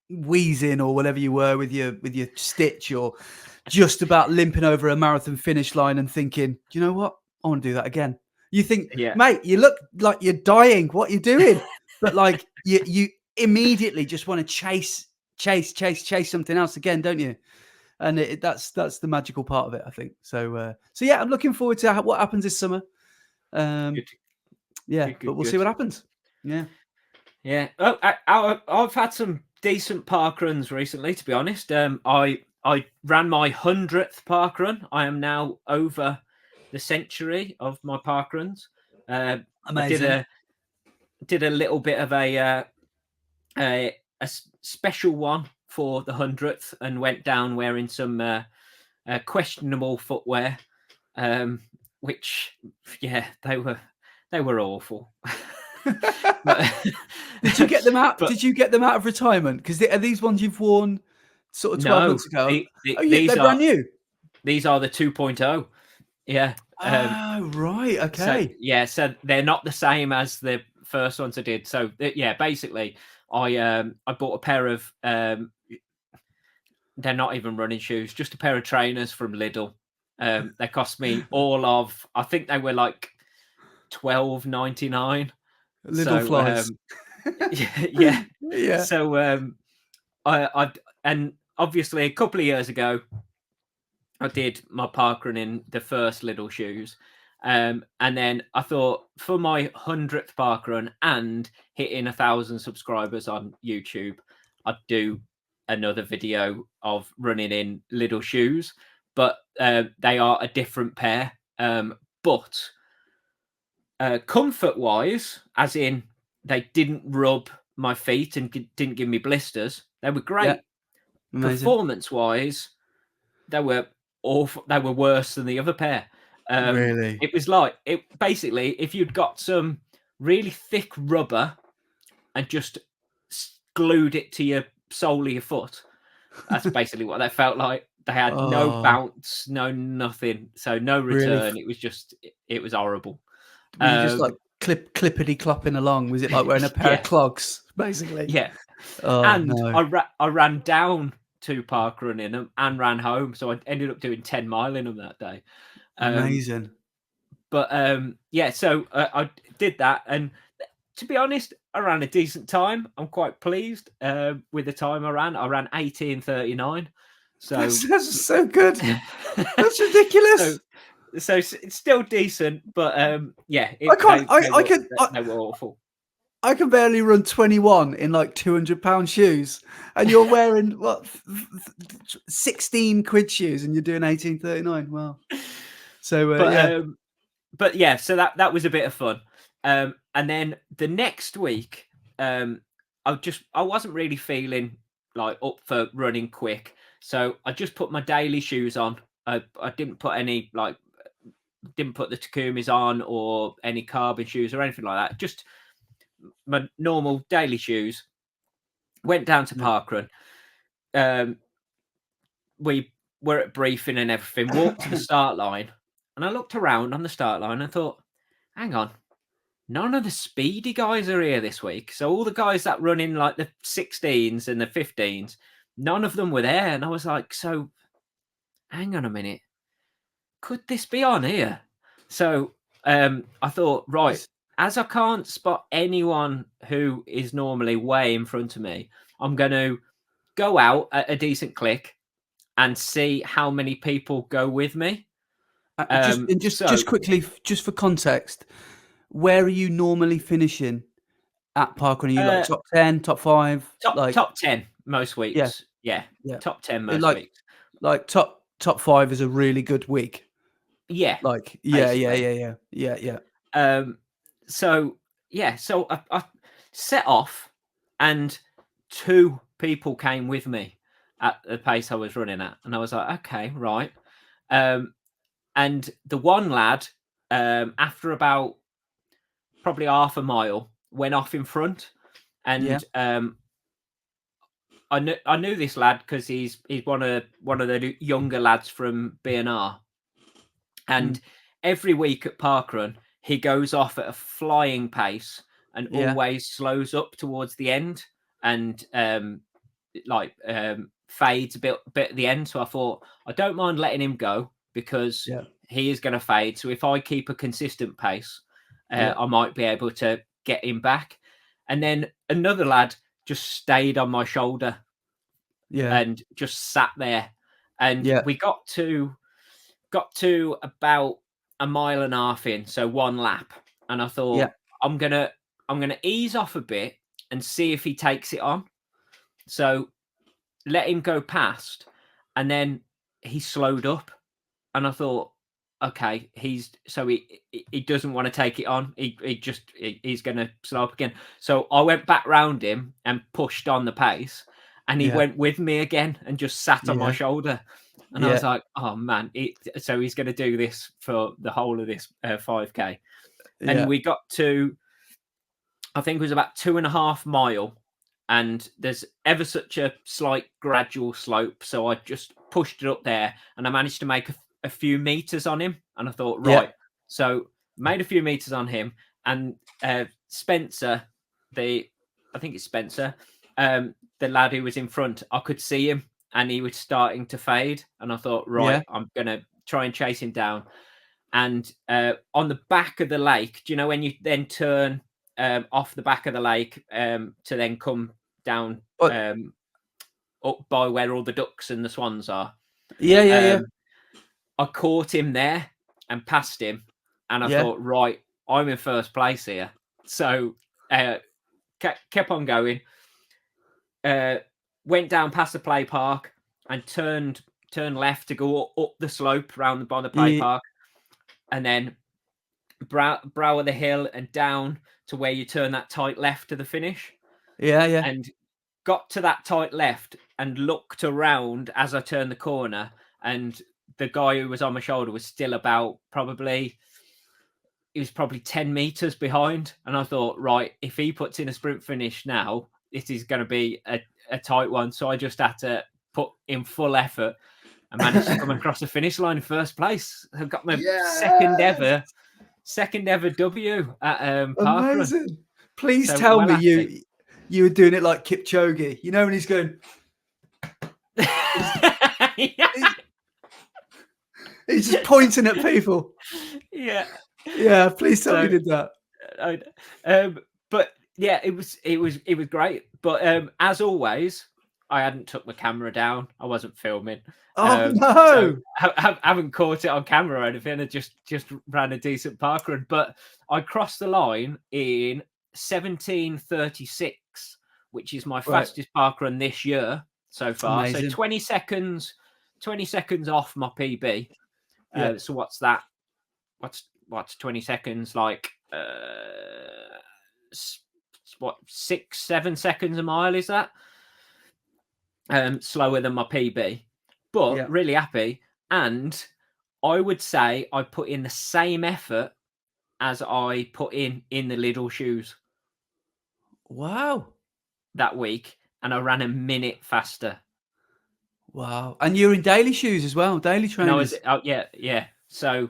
wheezing or whatever you were with your stitch, or just about limping over a marathon finish line and thinking, you know what, I want to do that again. You think, yeah, mate, you look like you're dying. What are you doing? But like you immediately just want to chase something else again, don't you? And that's the magical part of it, I think. So yeah, I'm looking forward to what happens this summer. Um, good, yeah, good, but good, we'll see good. what happens. Yeah, Yeah. Oh, I've had some decent park runs recently, to be honest. I ran my 100th park run. I am now over the century of my park runs. I amazing. did a little bit of a special one for the 100th and went down wearing some questionable footwear, um, which yeah, they were awful. but Did you get them out? but Did you get them out of retirement? Because are these ones you've worn sort of 12 no, months ago? Oh, yeah, these they're brand are new. the 2.0. Yeah. Oh, right. So Okay. yeah, so they're not the same as the first ones I did. So yeah, basically, I bought a pair of they're not even running shoes, just a pair of trainers from Lidl. They cost me all of, I think they were like 12.99. Little So flies. yeah, yeah. Yeah. So I and obviously a couple of years ago I did my parkrun in the first Lidl shoes. And then I thought for my 100th parkrun and hitting 1,000 subscribers on YouTube, I'd do another video of running in Lidl shoes, but they are a different pair. But comfort wise, as in they didn't rub my feet and didn't give me blisters. They were Yeah. great. Amazing. Performance-wise, they were awful. They were worse than the other pair. Really? It was like basically if you'd got some really thick rubber and just glued it to your sole of your foot. That's basically what they felt like. They had no Oh, bounce, no nothing, so no really? return. It was just, it was horrible. Were you just like clippity clopping along? Was it like wearing a pair of Yeah, clogs, basically? yeah. Oh And no. I ran down to Parkrun in them and ran home, so I ended up doing 10 mile in them that day. Um, Amazing. but yeah, so I did that, and to be honest, I ran a decent time. I'm quite pleased with the time I ran. I ran 18:39. So That's so good. That's so ridiculous. so it's still decent, but yeah, I can't. they were awful. I can barely run 21 in like 200-pound shoes, and you're wearing what 16 quid shoes, and you're doing 18:39. Wow. So yeah, But yeah, so that was a bit of fun. And then the next week, I wasn't really feeling like up for running quick, so I just put my daily shoes on. I didn't put any didn't put the Takumis on or any carbon shoes or anything like that. Just my normal daily shoes. Went down to yeah. Parkrun. We were at briefing and everything. Walked to the start line, and I looked around on the start line and thought, "Hang on, none of the speedy guys are here this week." So all the guys that run in like the 16s and the 15s, none of them were there. And I was like, so hang on a minute, could this be on here? So I thought, right, Just- as I can't spot anyone who is normally way in front of me, I'm going to go out at a decent click and see how many people go with me. just So quickly, just for context, where are you normally finishing at Parkrun? Are you like uh, top 10, top 5? Like top 10 most yeah, weeks. Yeah, yeah. top 10 It most like weeks. like top 5 is a really good week. Yeah, Like basically. yeah. Um, so yeah, so I set off, and two people came with me at the pace I was running at, and I was like, okay, right. And the one lad, after about probably half a mile, went off in front, Yeah, and I knew this lad because he's one of the younger lads from BNR. mm, And every week at Parkrun, he goes off at a flying pace and yeah, always slows up towards the end and fades a bit at the end. So I thought I don't mind letting him go because yeah, he is going to fade. So if I keep a consistent pace, yeah, I might be able to get him back. And then another lad just stayed on my shoulder yeah, and just sat there. And yeah, we got to about a mile and a half in, so one lap, and I yeah, thought I'm gonna ease off a bit and see if he takes it on. So let him go past, and then he slowed up, and I thought, okay, he doesn't want to take it on. He's gonna slow up again. So I went back round him and pushed on the pace, and he yeah, went with me again and just sat on my yeah, shoulder. And I was yeah, like, oh man, so he's going to do this for the whole of this 5K. And yeah, we got to, I think it was about 2.5 mile, and there's ever such a slight gradual slope. So I just pushed it up there, and I managed to make a few meters on him. And I thought, yeah, right, so made a few meters on him, and Spencer, I think it's Spencer, the lad who was in front, I could see him, and he was starting to fade. And I thought, yeah, right, I'm gonna try and chase him down. And on the back of the lake, do you know when you then turn off the back of the lake to then come down but up by where all the ducks and the swans are? yeah, Um, I caught him there and passed him, and I yeah, thought, right, I'm in first place here. So kept on going. Went down past the play park and turned left to go up the slope round by the play yeah, park, and then brow of the hill and down to where you turn that tight left to the finish. Yeah, yeah. and got to that tight left and looked around as I turned the corner, and the guy who was on my shoulder was still about he was probably 10 meters behind. And I thought, right, if he puts in a sprint finish now, it is going to be a tight one. So I just had to put in full effort and managed to come across the finish line in first place. I got my second ever W at Parkrun. Amazing. Please So tell well me at it. you were doing it like Kipchoge. You know when he's going, he's just pointing at people. Yeah. Yeah, please tell me So you did that. but yeah, it was great. But as always, I hadn't took my camera down. I wasn't filming. Oh So no. haven't caught it on camera or anything. I just ran a decent parkrun. But I crossed the line in 17:36, which is my fastest parkrun this year so far. Amazing. So 20 seconds off my PB. Yeah. So what's that? What's 20 seconds? Like what, 6-7 seconds a mile is that? Slower than my PB, but really happy. And I would say I put in the same effort as I put in the Lidl shoes. Wow. That week, and I ran a minute faster. Wow. And you're in daily shoes as well, daily trainers. Yeah. So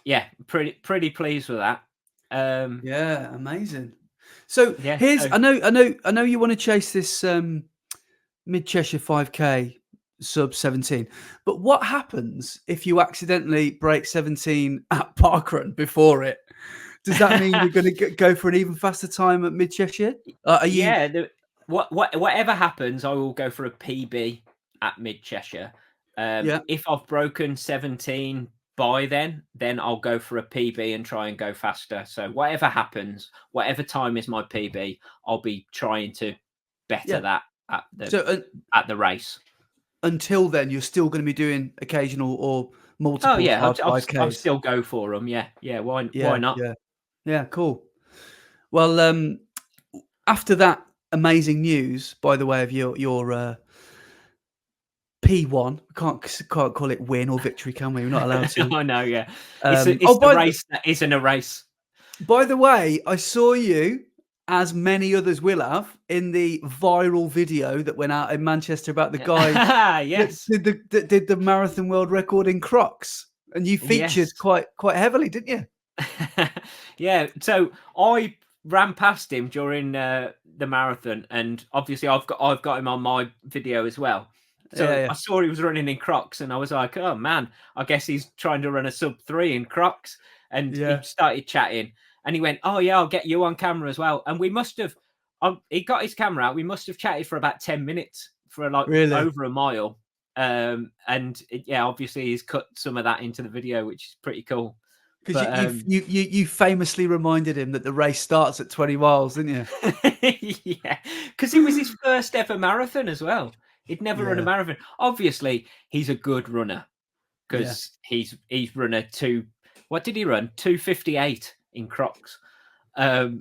yeah, pretty pleased with that. Yeah, amazing. So Yeah, here's I know you want to chase this Mid Cheshire 5K sub 17, but what happens if you accidentally break 17 at Parkrun before it? Does that mean you're going to go for an even faster time at Mid Cheshire? Are you? Yeah. Whatever happens, I will go for a PB at Mid Cheshire. If I've broken 17 by then I'll go for a PB and try and go faster. So whatever happens, whatever time is my PB, I'll be trying to better that at the race. Until then, you're still going to be doing occasional or multiple. Oh yeah, hard I'll 5Ks. still go for them. Yeah. Why not? Yeah, cool. Well, after that amazing news, by the way, of your P1, we can't call it win or victory, can we? We're not allowed to. I know, yeah. It's the race that isn't a race. By the way, I saw you, as many others will have, in the viral video that went out in Manchester about the guy yes. that did the marathon world record in Crocs, and you featured quite heavily, didn't you? Yeah. So I ran past him during the marathon, and obviously I've got him on my video as well. So I saw he was running in Crocs, and I was like, oh man, I guess he's trying to run a sub 3 in Crocs. And he started chatting, and he went, oh yeah, I'll get you on camera as well. And we must have, he got his camera out. We must have chatted for about 10 minutes for like over a mile. And obviously he's cut some of that into the video, which is pretty cool. Because you famously reminded him that the race starts at 20 miles, didn't you? Yeah, because it was his first ever marathon as well. He'd never run a marathon. Obviously, he's a good runner because he's run what did he run? 2:58 in Crocs. So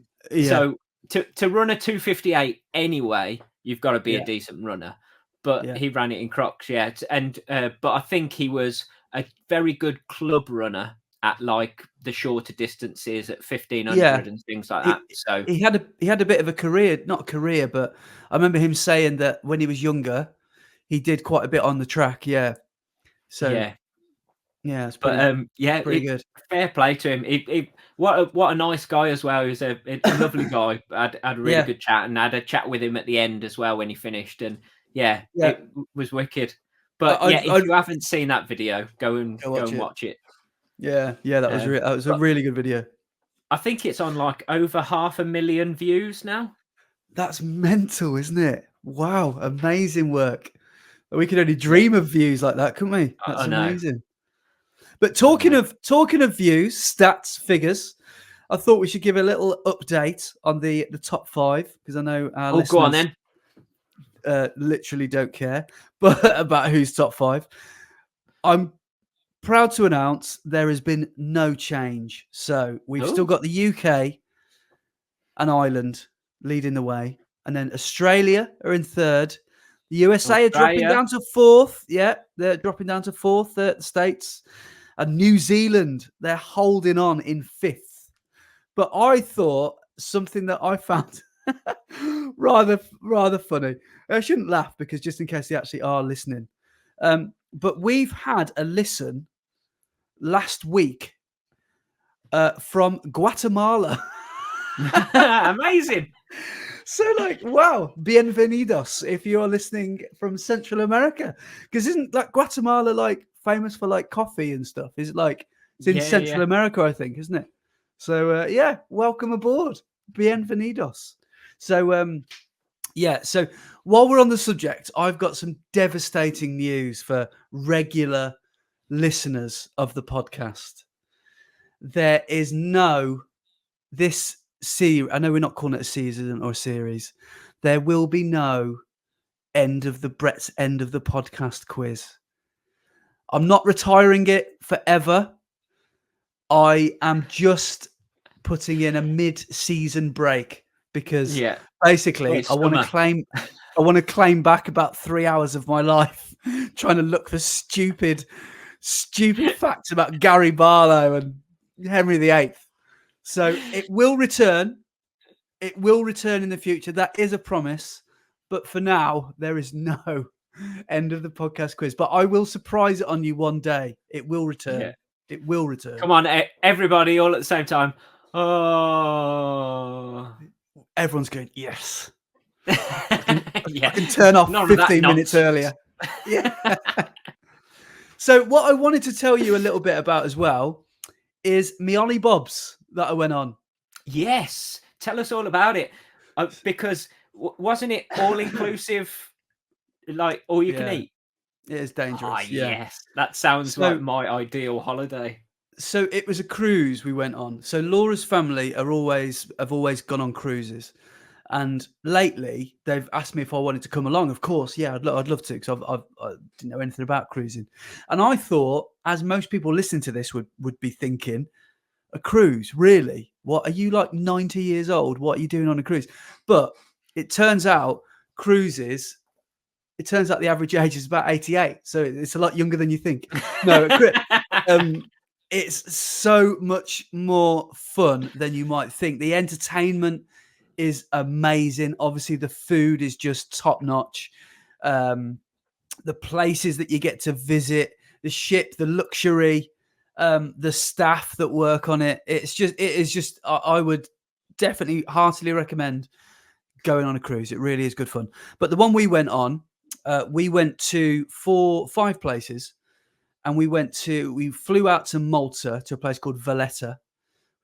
to run a 2:58 anyway, you've got to be a decent runner. But he ran it in Crocs, and but I think he was a very good club runner at like the shorter distances at 1500 and things like that. So he had a bit of a career, not a career, but I remember him saying that when he was younger, he did quite a bit on the track. So it's pretty good. Fair play to him. What a nice guy as well. He was a lovely guy. I had a really good chat, and I had a chat with him at the end as well when he finished. And it was wicked. But if you haven't seen that video, go and watch it. That was a really good video. I think it's on like over 500,000 views now. That's mental, isn't it? Wow, amazing work. We could only dream of views like that, couldn't we? That's amazing. But talking of views, stats, figures, I thought we should give a little update on the top 5, because I know our listeners go on then. Literally don't care but about who's top 5. I'm proud to announce there has been no change. So we've still got the UK and Ireland leading the way. and then Australia are in third. The USA are dropping Australia. down to fourth. Yeah, they're dropping down to fourth. The States and New Zealand, they're holding on in fifth. But I thought something that I found rather funny. I shouldn't laugh because just in case they actually are listening. But we've had a listen last week from Guatemala. Amazing. So, like, wow, bienvenidos if you're listening from Central America. Because isn't like Guatemala like famous for like coffee and stuff? Is it like it's in Central America, I think, isn't it? So yeah, welcome aboard. Bienvenidos. So yeah, so while we're on the subject, I've got some devastating news for regular listeners of the podcast. There is no this series. I know we're not calling it a season or a series. There will be no Brett's end of the podcast quiz. I'm not retiring it forever. I am just putting in a mid-season break because basically I want to claim back about 3 hours of my life trying to look for stupid facts about Gary Barlow and Henry VIII. So it will return. It will return in the future. That is a promise. But for now, there is no end of the podcast quiz. But I will surprise it on you one day. It will return. Yeah. It will return. Come on, everybody, all at the same time. Oh. Everyone's going, yes. I can turn off 15 minutes earlier. Yeah. So what I wanted to tell you a little bit about as well is me Ollie Bobs that I went on. Yes. Tell us all about it. Because wasn't it all inclusive, like all you can eat? It is dangerous. Yes. That sounds like my ideal holiday. So it was a cruise we went on. So Laura's family have always gone on cruises. And lately, they've asked me if I wanted to come along. Of course, yeah, I'd love to because I didn't know anything about cruising. And I thought, as most people listening to this would be thinking, a cruise, really? What, are you like 90 years old? What are you doing on a cruise? But it turns out the average age is about 88. So it's a lot younger than you think. No, it's so much more fun than you might think. The entertainment is amazing. Obviously, the food is just top notch. The places that you get to visit, the ship, the luxury, the staff that work on it. It is just. I would definitely heartily recommend going on a cruise. It really is good fun. But the one we went on, we went to 5 places, and we flew out to Malta to a place called Valletta,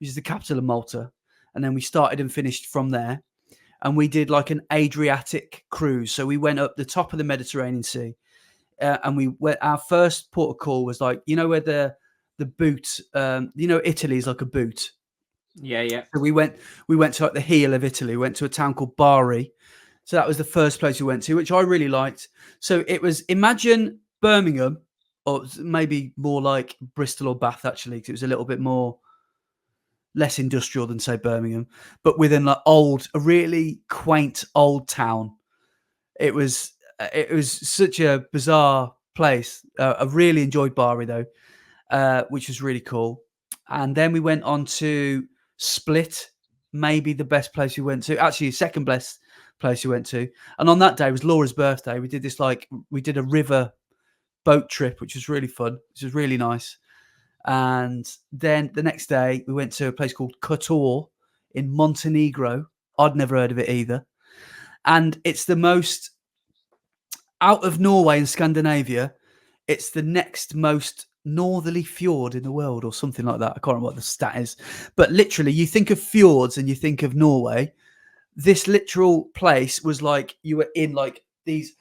which is the capital of Malta. And then we started and finished from there. And we did like an Adriatic cruise. So we went up the top of the Mediterranean Sea. And our first port of call was like, you know, where the boot, Italy is like a boot. Yeah. So we went to like the heel of Italy. We went to a town called Bari. So that was the first place we went to, which I really liked. So it was, imagine Birmingham, or maybe more like Bristol or Bath, actually, because it was a little bit less industrial than say Birmingham, but within like a really quaint old town. It was such a bizarre place. I really enjoyed Bari though, which was really cool. And then we went on to Split, maybe the best place we went to. Actually, second best place we went to. And on that day was Laura's birthday. We did a river boat trip, which was really fun. Which was really nice. And then the next day, we went to a place called Kotor in Montenegro. I'd never heard of it either. And it's the most, out of Norway and Scandinavia, it's the next most northerly fjord in the world or something like that. I can't remember what the stat is. But literally, you think of fjords and you think of Norway. This literal place was like you were in like these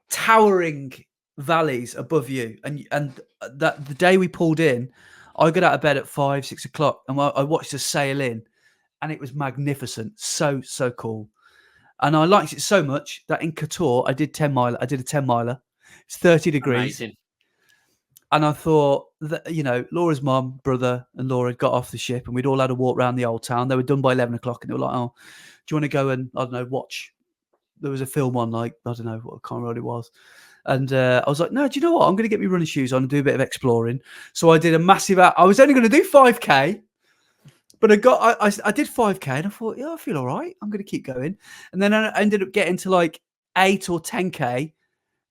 towering valleys above you, and that the day we pulled in, I got out of bed at 5-6 o'clock, and I watched us sail in, and it was magnificent, so cool. And I liked it so much that in Kotor I did a 10 miler. It's 30 degrees. Amazing. And I thought that, Laura's mum, brother, and Laura had got off the ship, and we'd all had a walk around the old town. They were done by 11 o'clock, and they were like, "Oh, do you want to go and, I don't know, watch there was a film on, like, I don't know, I can't remember what it was. And I was like, no, do you know what? I'm going to get my running shoes on and do a bit of exploring. So I did a massive, I was only going to do 5K, but I did 5K and I thought, yeah, I feel all right. I'm going to keep going. And then I ended up getting to like 8 or 10K.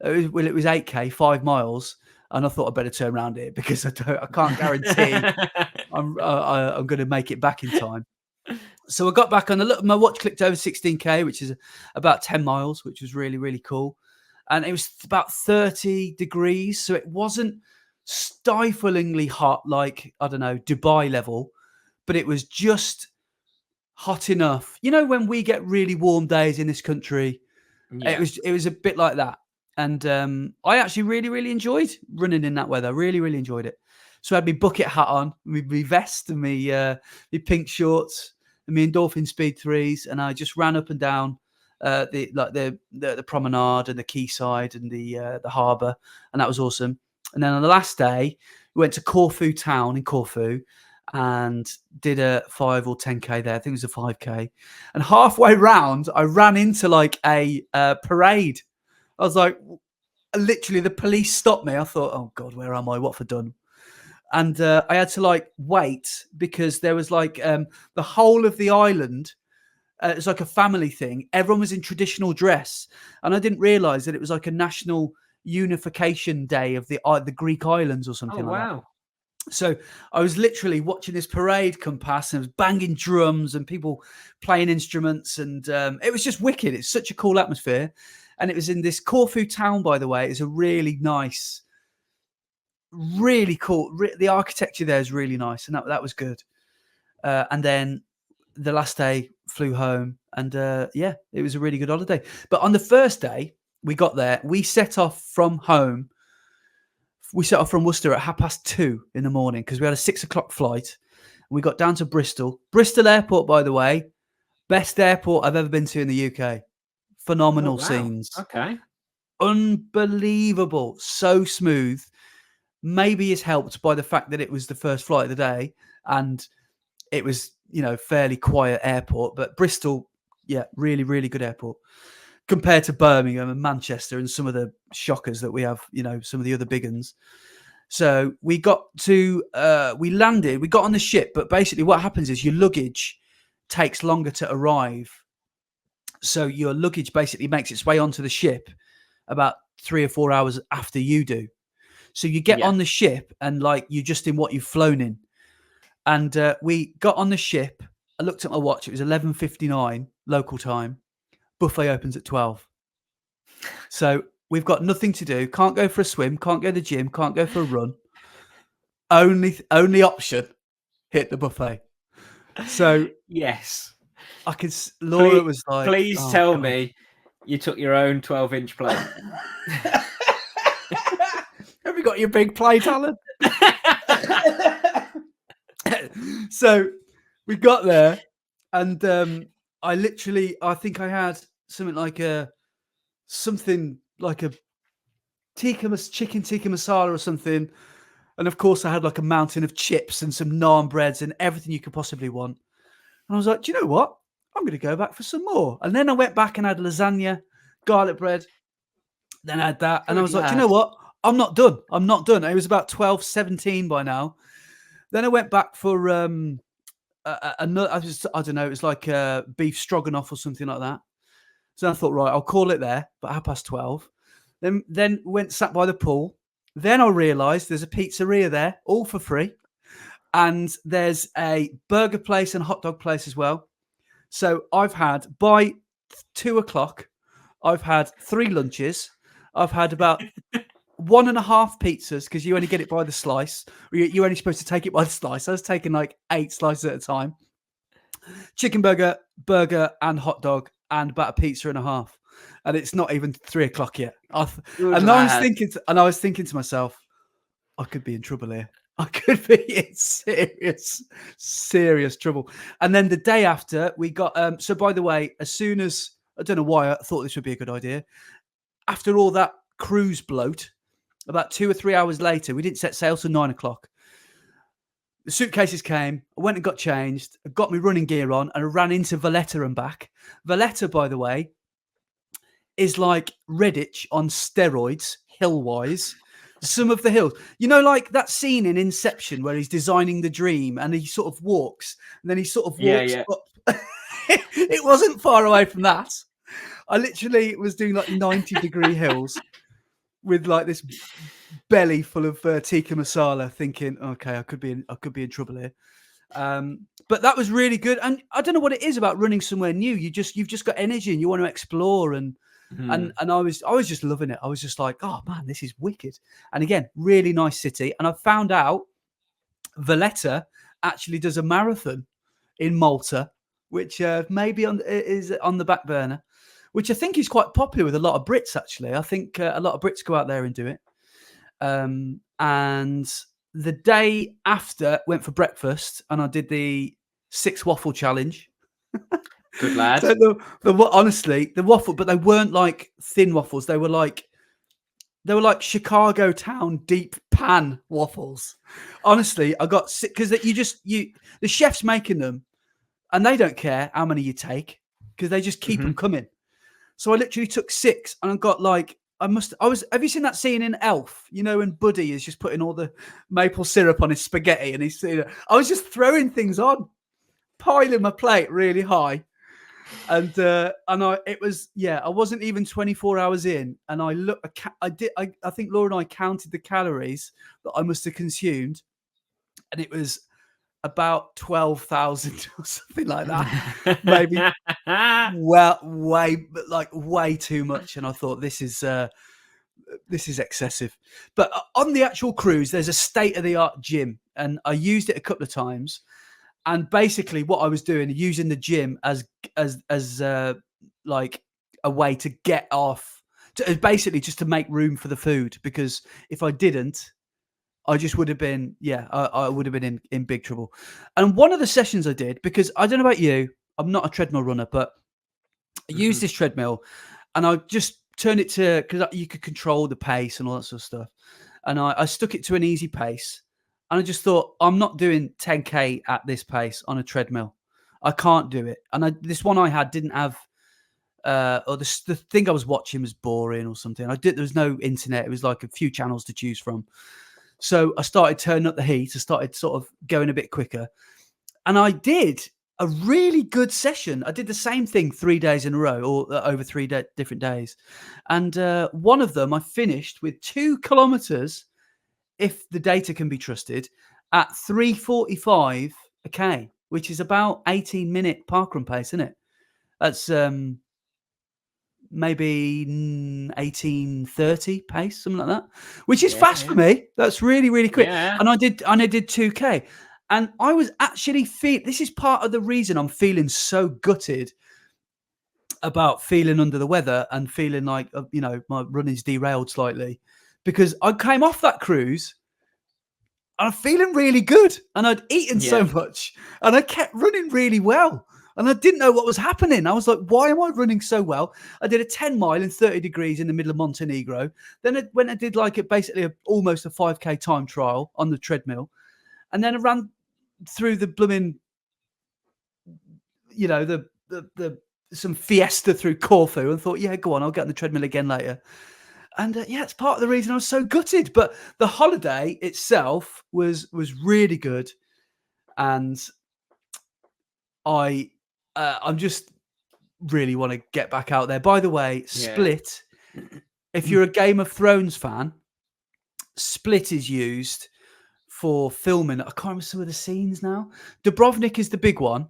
It was 8K, 5 miles. And I thought I better turn around here because I can't guarantee I'm going to make it back in time. So I got back on my watch clicked over 16K, which is about 10 miles, which was really, really cool. And it was about 30 degrees. So it wasn't stiflingly hot, like, I don't know, Dubai level, but it was just hot enough. You know, when we get really warm days in this country, Yeah. it was a bit like that. And I actually really, really enjoyed running in that weather. Really, really enjoyed it. So I had my bucket hat on, my vest and my pink shorts and my endorphin speed 3s, and I just ran up and down the promenade and the quayside and the harbour, and that was awesome. And then on the last day, we went to Corfu town in Corfu and did a 5 or 10K there. I think it was a 5K. And halfway round, I ran into like a parade. I was like, literally, the police stopped me. I thought, oh God, where am I? What have I done? And I had to like wait because there was like the whole of the island. It was like a family thing. Everyone was in traditional dress, and I didn't realize that it was like a national unification day of the Greek islands or something like that. Wow. So I was literally watching this parade come past, and it was banging drums and people playing instruments, and it was just wicked. It's such a cool atmosphere, and it was in this Corfu town, by the way. It's a really nice, really cool. The architecture there is really nice, and that was good. And then the last day flew home, and yeah, it was a really good holiday. But on the first day we got there, we set off from home. We set off from Worcester at 2:30 in the morning because we had a 6 o'clock flight. We got down to Bristol. Bristol Airport, by the way, best airport I've ever been to in the UK. Phenomenal scenes. Okay. Unbelievable. So smooth. Maybe it's helped by the fact that it was the first flight of the day and it was, fairly quiet airport. But Bristol, yeah, really, really good airport compared to Birmingham and Manchester and some of the shockers that we have, some of the other big ones. So we got to, we landed, we got on the ship, but basically what happens is your luggage takes longer to arrive. So your luggage basically makes its way onto the ship about 3 or 4 hours after you do. So you get on the ship and like you're just in what you've flown in. And we got on the ship. I looked at my watch. It was 11:59 local time. Buffet opens at 12. So we've got nothing to do. Can't go for a swim. Can't go to the gym. Can't go for a run. Only option, hit the buffet. So yes, I could. Laura was like, "Please tell me you took your own 12-inch plate." Have you got your big plate, Alan? So we got there, and I think I had something like a chicken tikka masala or something. And of course I had like a mountain of chips and some naan breads and everything you could possibly want. And I was like, do you know what? I'm going to go back for some more. And then I went back and had lasagna, garlic bread. Then I had that. And I was like, do you know what? I'm not done. It was about 12:17 by now. Then I went back for another, I don't know, it was like beef stroganoff or something like that. So I thought, right, I'll call it there, but 12:30. Then went sat by the pool. Then I realised there's a pizzeria there, all for free. And there's a burger place and hot dog place as well. So I've had, by 2 o'clock, I've had 3 lunches. I've had about 1.5 pizzas because you only get it by the slice. You're only supposed to take it by the slice. I was taking like 8 slices at a time. Chicken burger, and hot dog, and about a pizza and a half. And it's not even 3 o'clock yet. I was thinking to myself, I could be in trouble here. I could be in serious trouble. And then the day after, we got. So by the way, as soon as, I don't know why I thought this would be a good idea. After all that cruise bloat, about 2 or 3 hours later, we didn't set sail till 9 o'clock. The suitcases came. I went and got changed. I got my running gear on, and I ran into Valletta and back. Valletta, by the way, is like Redditch on steroids, hill-wise. Some of the hills, you know, like that scene in Inception where he's designing the dream and he sort of walks, and then he sort of walks up. It wasn't far away from that. I literally was doing like 90-degree hills with like this belly full of tikka masala, thinking, okay, I could be in trouble here. But that was really good, and I don't know what it is about running somewhere new. You've just got energy and you want to explore, and I was just loving it. I was just like, oh man, this is wicked. And again, really nice city. And I found out Valletta actually does a marathon in Malta, which maybe is on the back burner, which I think is quite popular with a lot of Brits. Actually, I think a lot of Brits go out there and do it. And the day after, went for breakfast, and I did the 6 waffle challenge. Good lad. So honestly, the waffle, but they weren't like thin waffles. They were like Chicago town deep pan waffles. Honestly, I got sick because the chef's making them, and they don't care how many you take because they just keep them coming. So I literally took 6, and I got like, have you seen that scene in Elf? You know, when Buddy is just putting all the maple syrup on his spaghetti, and I was just throwing things on, piling my plate really high. And I wasn't even 24 hours in, and I think Laura and I counted the calories that I must have consumed, and it was about 12,000 or something like that. Maybe way too much. And I thought, this is excessive. But on the actual cruise, there's a state-of-the-art gym, and I used it a couple of times. And basically, what I was doing, using the gym as like a way to get off, basically just to make room for the food. Because if I didn't, I just would have been, I would have been in big trouble. And one of the sessions I did, because I don't know about you, I'm not a treadmill runner, but I used this treadmill, and I just turned it to, because you could control the pace and all that sort of stuff. And I stuck it to an easy pace. And I just thought, I'm not doing 10K at this pace on a treadmill. I can't do it. And this one I had didn't have, or the thing I was watching was boring or something. There was no internet. It was like a few channels to choose from. So I started turning up the heat. I started sort of going a bit quicker. And I did a really good session. I did the same thing 3 days in a row, or over 3 different days. And one of them I finished with 2 kilometers, if the data can be trusted, at 3:45 a K, which is about 18-minute parkrun pace, isn't it? That's maybe 18:30 pace, something like that, which is fast for me. That's really, really quick. Yeah. And I did 2K. And I was actually this is part of the reason I'm feeling so gutted about feeling under the weather and feeling like, my running's derailed slightly, because I came off that cruise and I'm feeling really good, and I'd eaten so much, and I kept running really well, and I didn't know what was happening. I was like, why am I running so well? I did a 10 mile in 30 degrees in the middle of Montenegro. Then when I did basically almost a 5K time trial on the treadmill, and then I ran through the blooming, some fiesta through Corfu, and thought, go on, I'll get on the treadmill again later. And it's part of the reason I was so gutted. But the holiday itself was really good, and I'm just really want to get back out there. By the way, Split, if you're a Game of Thrones fan, Split is used for filming. I can't remember some of the scenes now. Dubrovnik is the big one.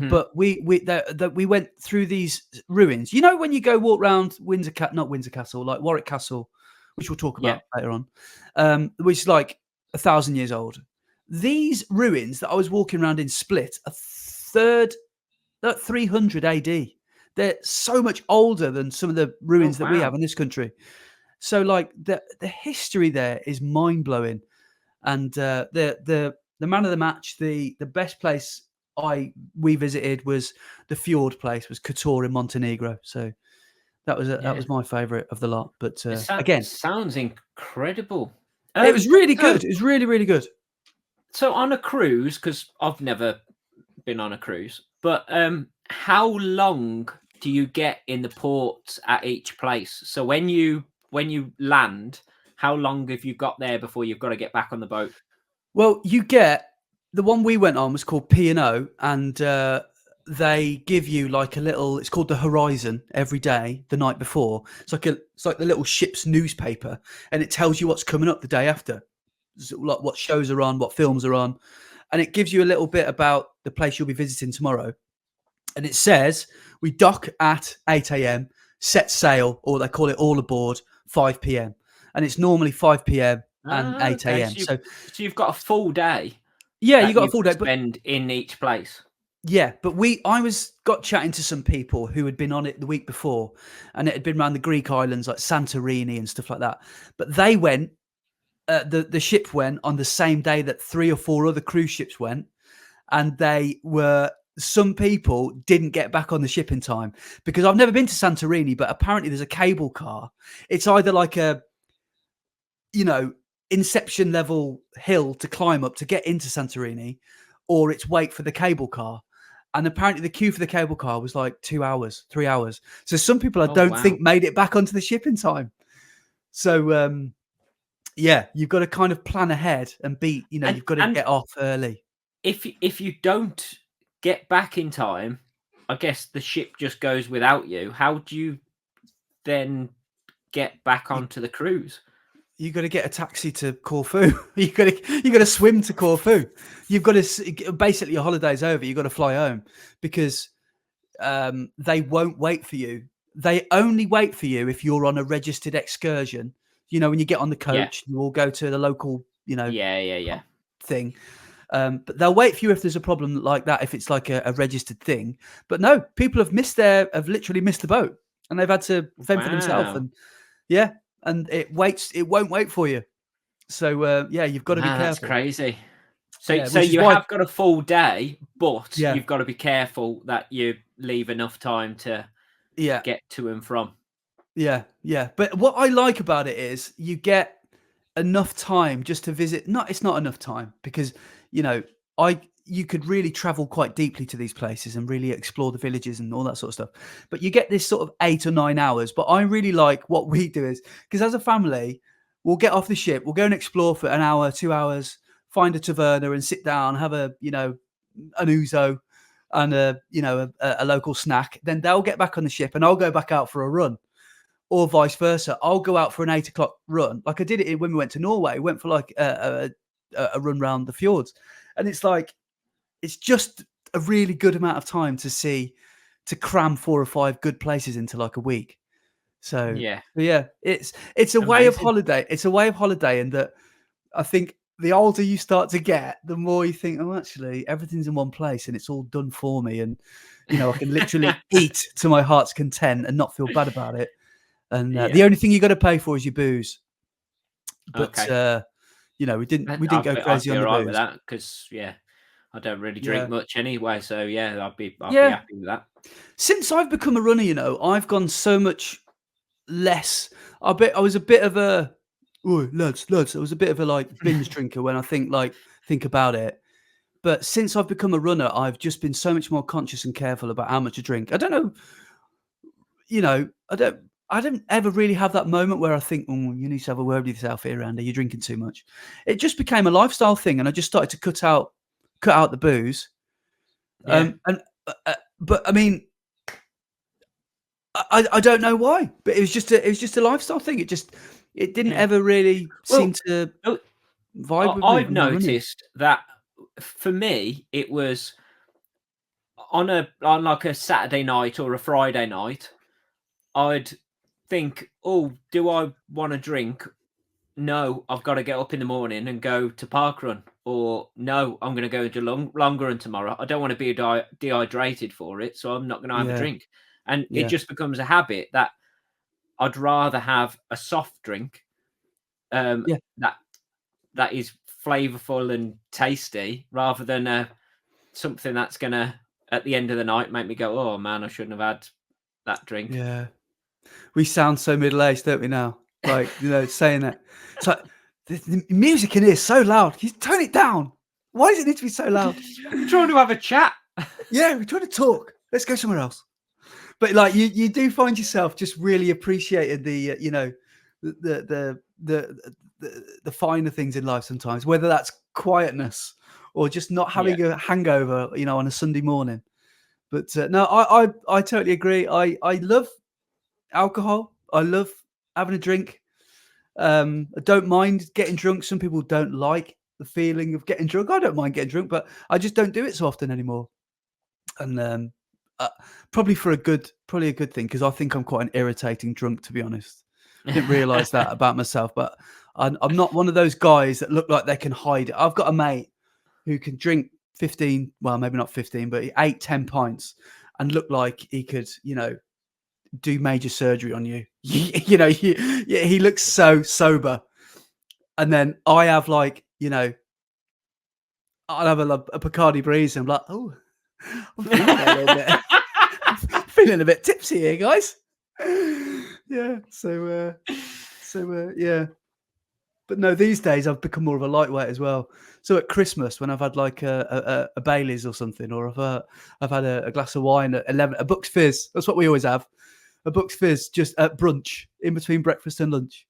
But we went through these ruins. You know, when you go walk around not Windsor Castle, like Warwick Castle, which we'll talk about later on, which is like 1,000 years old. These ruins that I was walking around in Split are 300 AD. They're so much older than some of the ruins that we have in this country. So, like, the history there is mind blowing. And the man of the match, the best place we visited was the fjord place, was Kotor in Montenegro. So that was my favorite of the lot. But again, sounds incredible. It was really good. It was really, really good. So on a cruise, because I've never been on a cruise, but how long do you get in the ports at each place? So when you land, how long have you got there before you've got to get back on the boat? Well, you get the one we went on was called P&O, and they give you like a little. It's called the Horizon every day. The night before, it's like the little ship's newspaper, and it tells you what's coming up the day after, like what shows are on, what films are on, and it gives you a little bit about the place you'll be visiting tomorrow. And it says we dock at 8 a.m., set sail, or they call it all aboard 5 p.m. And it's normally 5 p.m. and 8 Okay, a.m. So so you've got a full day yeah, you that got a you full can day, but spend in each place. yeah, but got chatting to some people who had been on it the week before, and it had been around the Greek islands like Santorini and stuff like that. But they went, the ship went on the same day that 3 or 4 other cruise ships went, and some people didn't get back on the ship in time, because I've never been to Santorini, but apparently there's a cable car. It's either like a, Inception level hill to climb up to get into Santorini, or it's wait for the cable car. And apparently the queue for the cable car was like 2 hours, 3 hours. So some people I Oh, don't wow. think made it back onto the ship in time. So yeah, you've got to kind of plan ahead and you've got to get off early. If you don't get back in time, I guess the ship just goes without you. How do you then get back onto the cruise? You got to get a taxi to Corfu. you got to swim to Corfu. You've got to basically your holiday's over. You've got to fly home, because they won't wait for you. They only wait for you if you're on a registered excursion. When you get on the coach, you all go to the local, Yeah. thing. But they'll wait for you if there's a problem like that, if it's like a registered thing. But no, people have literally missed the boat, and they've had to fend for themselves. And yeah, and it won't wait for you. So yeah, you've got to be careful. That's crazy. So Yeah, so you have got a full day, but Yeah. you've got to be careful that you leave enough time to get to and from. Yeah. But what I like about it is you get enough time just to visit. It's not enough time, because you could really travel quite deeply to these places and really explore the villages and all that sort of stuff. But you get this sort of 8 or 9 hours. But I really like what we do is, because as a family, we'll get off the ship, we'll go and explore for an hour, 2 hours, find a taverna and sit down, have an ouzo and a local snack. Then they'll get back on the ship and I'll go back out for a run, or vice versa. I'll go out for an 8 o'clock run. Like I did it when we went to Norway. We went for like a run round the fjords. And it's like, it's just a really good amount of time to cram 4 or 5 good places into like a week. So yeah, it's a way of holiday. It's a way of holiday, and that I think the older you start to get, the more you think, oh, actually, everything's in one place and it's all done for me, and I can literally eat to my heart's content and not feel bad about it. And the only thing you got to pay for is your booze. But we didn't go crazy on the booze with that, because I don't really drink much anyway. So I'd be happy with that. Since I've become a runner, I've gone so much less. I was a bit of a lads. I was a bit of a like binge drinker when I think about it. But since I've become a runner, I've just been so much more conscious and careful about how much I drink. I don't know, I don't ever really have that moment where I think, oh, you need to have a word with yourself here, Andy. You're drinking too much. It just became a lifestyle thing, and I just started to cut out the booze. Yeah. But I mean, I don't know why, but it was just a lifestyle thing. It didn't ever really seem to vibe with me. I've noticed that for me, it was on like a Saturday night or a Friday night, I'd think, oh, do I want to drink? No, I've got to get up in the morning and go to Parkrun. Or no, I'm going to go to longer run tomorrow. I don't want to be dehydrated for it, so I'm not going to have a drink. And it just becomes a habit that I'd rather have a soft drink that is flavorful and tasty, rather than something that's going to, at the end of the night, make me go, oh man, I shouldn't have had that drink. Yeah. We sound so middle-aged, don't we now? Like, saying that. It's like, the music in here is so loud. Can you turn it down? Why does it need to be so loud? I'm trying to have a chat. Yeah, we're trying to talk. Let's go somewhere else. But like you do find yourself just really appreciating the you know the finer things in life sometimes, whether that's quietness or just not Yeah. having a hangover, you know, on a Sunday morning. But no, I totally agree. I love alcohol. I love having a drink. I don't mind getting drunk. Some people don't like the feeling of getting drunk. I don't mind getting drunk, but I just don't do it so often anymore. And uh, probably a good thing, because I think I'm quite an irritating drunk, to be honest. I didn't realize that about myself, but I'm not one of those guys that look like they can hide it. I've got a mate who can drink 15, well, maybe not 15, but 8, 10 pints and look like he could, you know, do major surgery on you. You know, he looks so sober. And then I have like, you know, I'll have a Bacardi Breeze and I'm like, oh, I'm feeling a little bit, feeling a bit tipsy here, guys. Yeah. Yeah. But no, these days I've become more of a lightweight as well. So at Christmas, when I've had like a Bailey's or something, or I've had a glass of wine at 11, a Bucks Fizz. That's what we always have. A Bucks Fizz just at brunch, in between breakfast and lunch.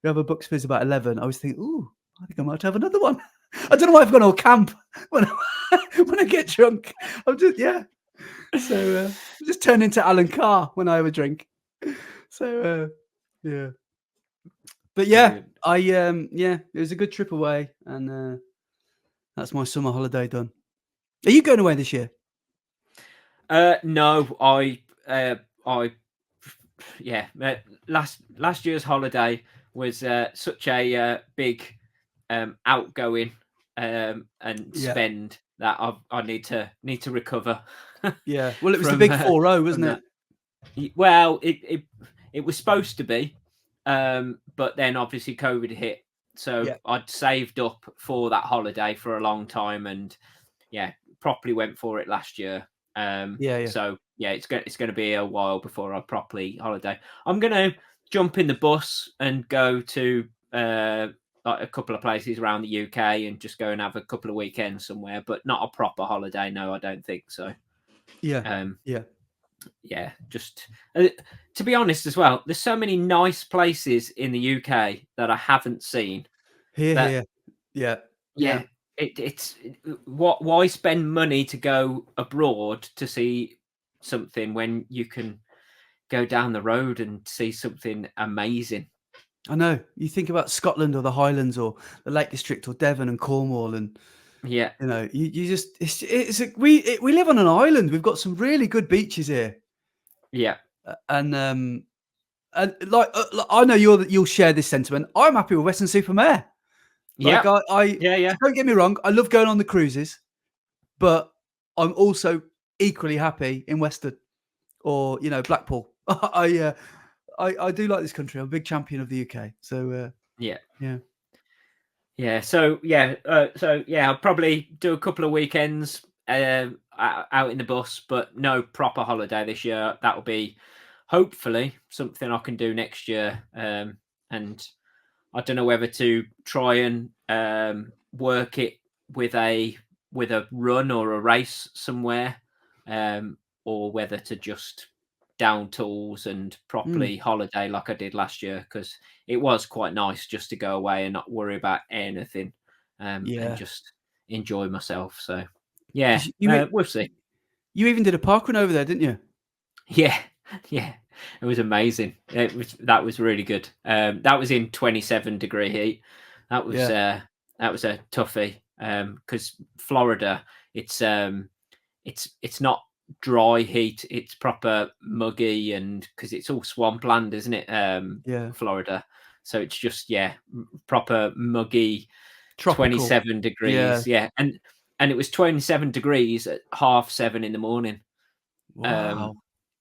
We have a Bucks Fizz about 11. I was thinking, ooh, I think I might have another one. I don't know why I've gone all camp when when I get drunk. I'm just So I just turn into Alan Carr when I have a drink. So yeah. But yeah, Brilliant. yeah, it was a good trip away, and that's my summer holiday done. Are you going away this year? No, I, yeah. Last year's holiday was such a big outgoing and Yeah, spend that I need to recover yeah. Well, it was the from big 4-0, from wasn't that. it? Well, it was supposed to be, but then obviously COVID hit. So Yeah, I'd saved up for that holiday for a long time, and yeah, properly went for it last year. yeah, yeah, So yeah, it's going to be a while before I properly holiday. I'm going to jump in the bus and go to like a couple of places around the UK and just go and have a couple of weekends somewhere, but not a proper holiday. No, I don't think so. yeah, Um, yeah. yeah, just to be honest as well, there's so many nice places in the UK that I haven't seen Here, that here. Yeah, yeah. yeah, it's what why spend money to go abroad to see something when you can go down the road and see something amazing. I know. You think about Scotland or the Highlands or the Lake District or Devon and Cornwall, and Yeah, you know, you just we live on an island. We've got some really good beaches here, yeah, and like, I know you'll share this sentiment. I'm happy with Western-super-Mare. Like yeah, yeah, yeah, don't get me wrong, I love going on the cruises, but I'm also equally happy in Western or, you know, Blackpool. I do like this country. I'm a big champion of the UK. So yeah. yeah, Yeah, so yeah, I'll probably do a couple of weekends out in the bus, but no proper holiday this year. That'll be hopefully something I can do next year. And I don't know whether to try and work it with a run or a race somewhere, or whether to just down tools and mm, properly holiday like I did last year, because it was quite nice just to go away and not worry about anything, and yeah. just enjoy myself. So yeah, Because we'll see. you even did a parkrun over there, didn't you? Yeah, yeah, it was amazing. That was really good. That was in 27-degree heat. That was Yeah, that was a toughie. Because Florida, it's it's not dry heat. It's proper muggy, and because it's all swampland, isn't it? yeah. Florida, so it's just yeah, proper muggy. Tropical. 27 Yeah. degrees. Yeah, and it was 27 degrees at 7:30 in the morning. Wow.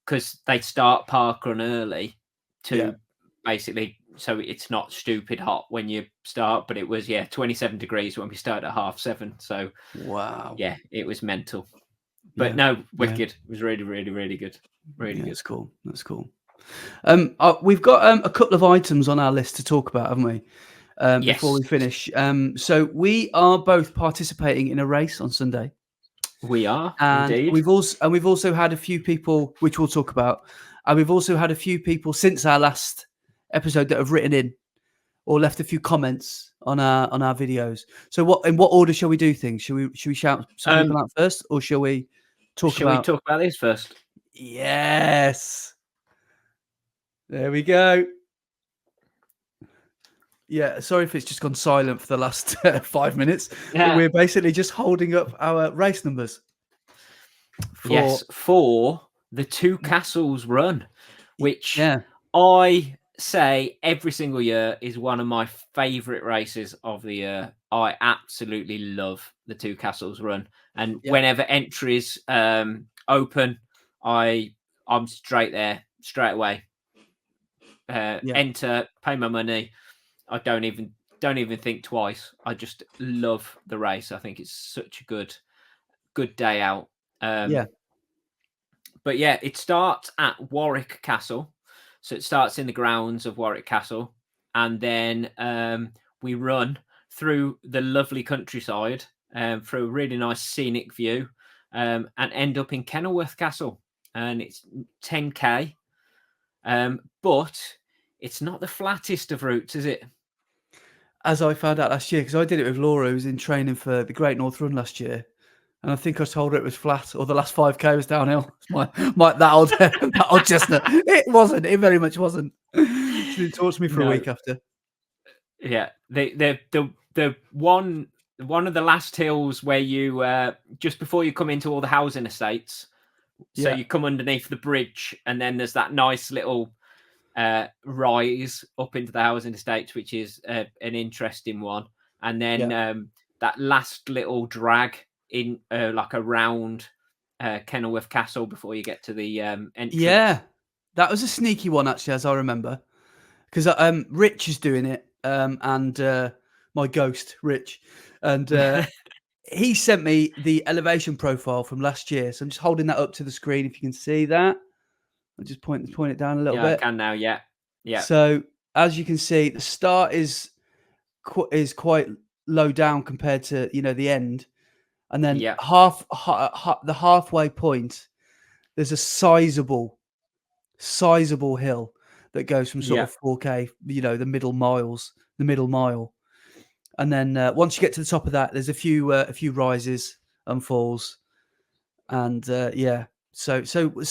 Because they start parkrun early Yeah. to basically so it's not stupid hot when you start, but it was yeah 27 degrees when we started at 7:30. So Wow. yeah, it was mental. But Yeah. no, Yeah. wicked. It was really, really, really good. Really Yeah. good. That's cool. That's cool. We've got a couple of items on our list to talk about, haven't we? Before Yes. we finish. So we are both participating in a race on Sunday. We are And indeed. we've also had a few people, which we'll talk about, and we've also had a few people since our last episode that have written in or left a few comments on our videos. So in what order shall we do things? Should we shout some people out first, or shall we talk Shall we about? talk about this first? Yes. There we go. Yeah, sorry if it's just gone silent for the last 5 minutes, but Yeah. we're basically just holding up our race numbers. Yes, for the Two Castles run, which Yeah, I say every single year is one of my favourite races of the year. I absolutely love the Two Castles run, and yeah, whenever entries open, I'm straight there straight away. yeah, Enter, pay my money. I don't even think twice. I just love the race. I think it's such a good day out. yeah, But yeah, it starts at Warwick Castle. So it starts in the grounds of Warwick Castle. And then we run through the lovely countryside, through a really nice scenic view, and end up in Kenilworth Castle. And it's 10K. But it's not the flattest of routes, is it? as I found out last year, because I did it with Laura, who was in training for the Great North Run last year, and I think I told her it was flat, or the last 5K was downhill. It's my that old that old chestnut. It wasn't. It very much wasn't. She didn't talk to me for a No. week after. Yeah. The one of the last hills where you just before you come into all the housing estates. So Yeah, you come underneath the bridge, and then there's that nice little rise up into the housing estates, which is an interesting one. And then yeah, that last little drag in like around Kenilworth Castle before you get to the entrance. yeah. That was a sneaky one, actually, as I remember, because Rich is doing it, and my ghost, Rich, and he sent me the elevation profile from last year. So I'm just holding that up to the screen. If you can see that, I'll just point it down a little Yeah, I bit. can now. Yeah, yeah, So as you can see, the start is quite low down compared to the end, and then yeah, the halfway point, there's a sizable hill that goes from sort yeah, of 4K, the middle mile, and then once you get to the top of that, there's a few rises and falls, and yeah. So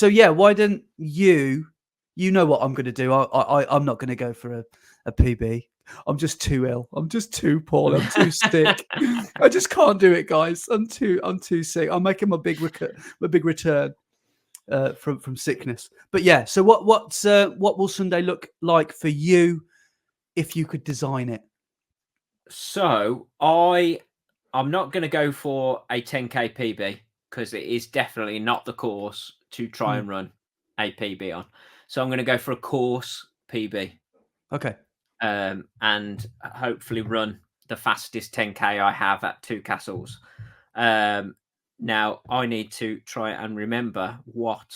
yeah. Why don't you? You know what I'm going to do. I'm not going to go for a PB. I'm just too ill. I'm just too poor. I'm too sick. I just can't do it, guys. I'm too sick. I'm making my big return from sickness. But yeah. So what will Sunday look like for you if you could design it? So I'm not going to go for a 10K PB because it is definitely not the course to try Mm, and run a PB on. So I'm going to go for a course PB, okay. and hopefully run the fastest 10K I have at Two Castles. Now I need to try and remember what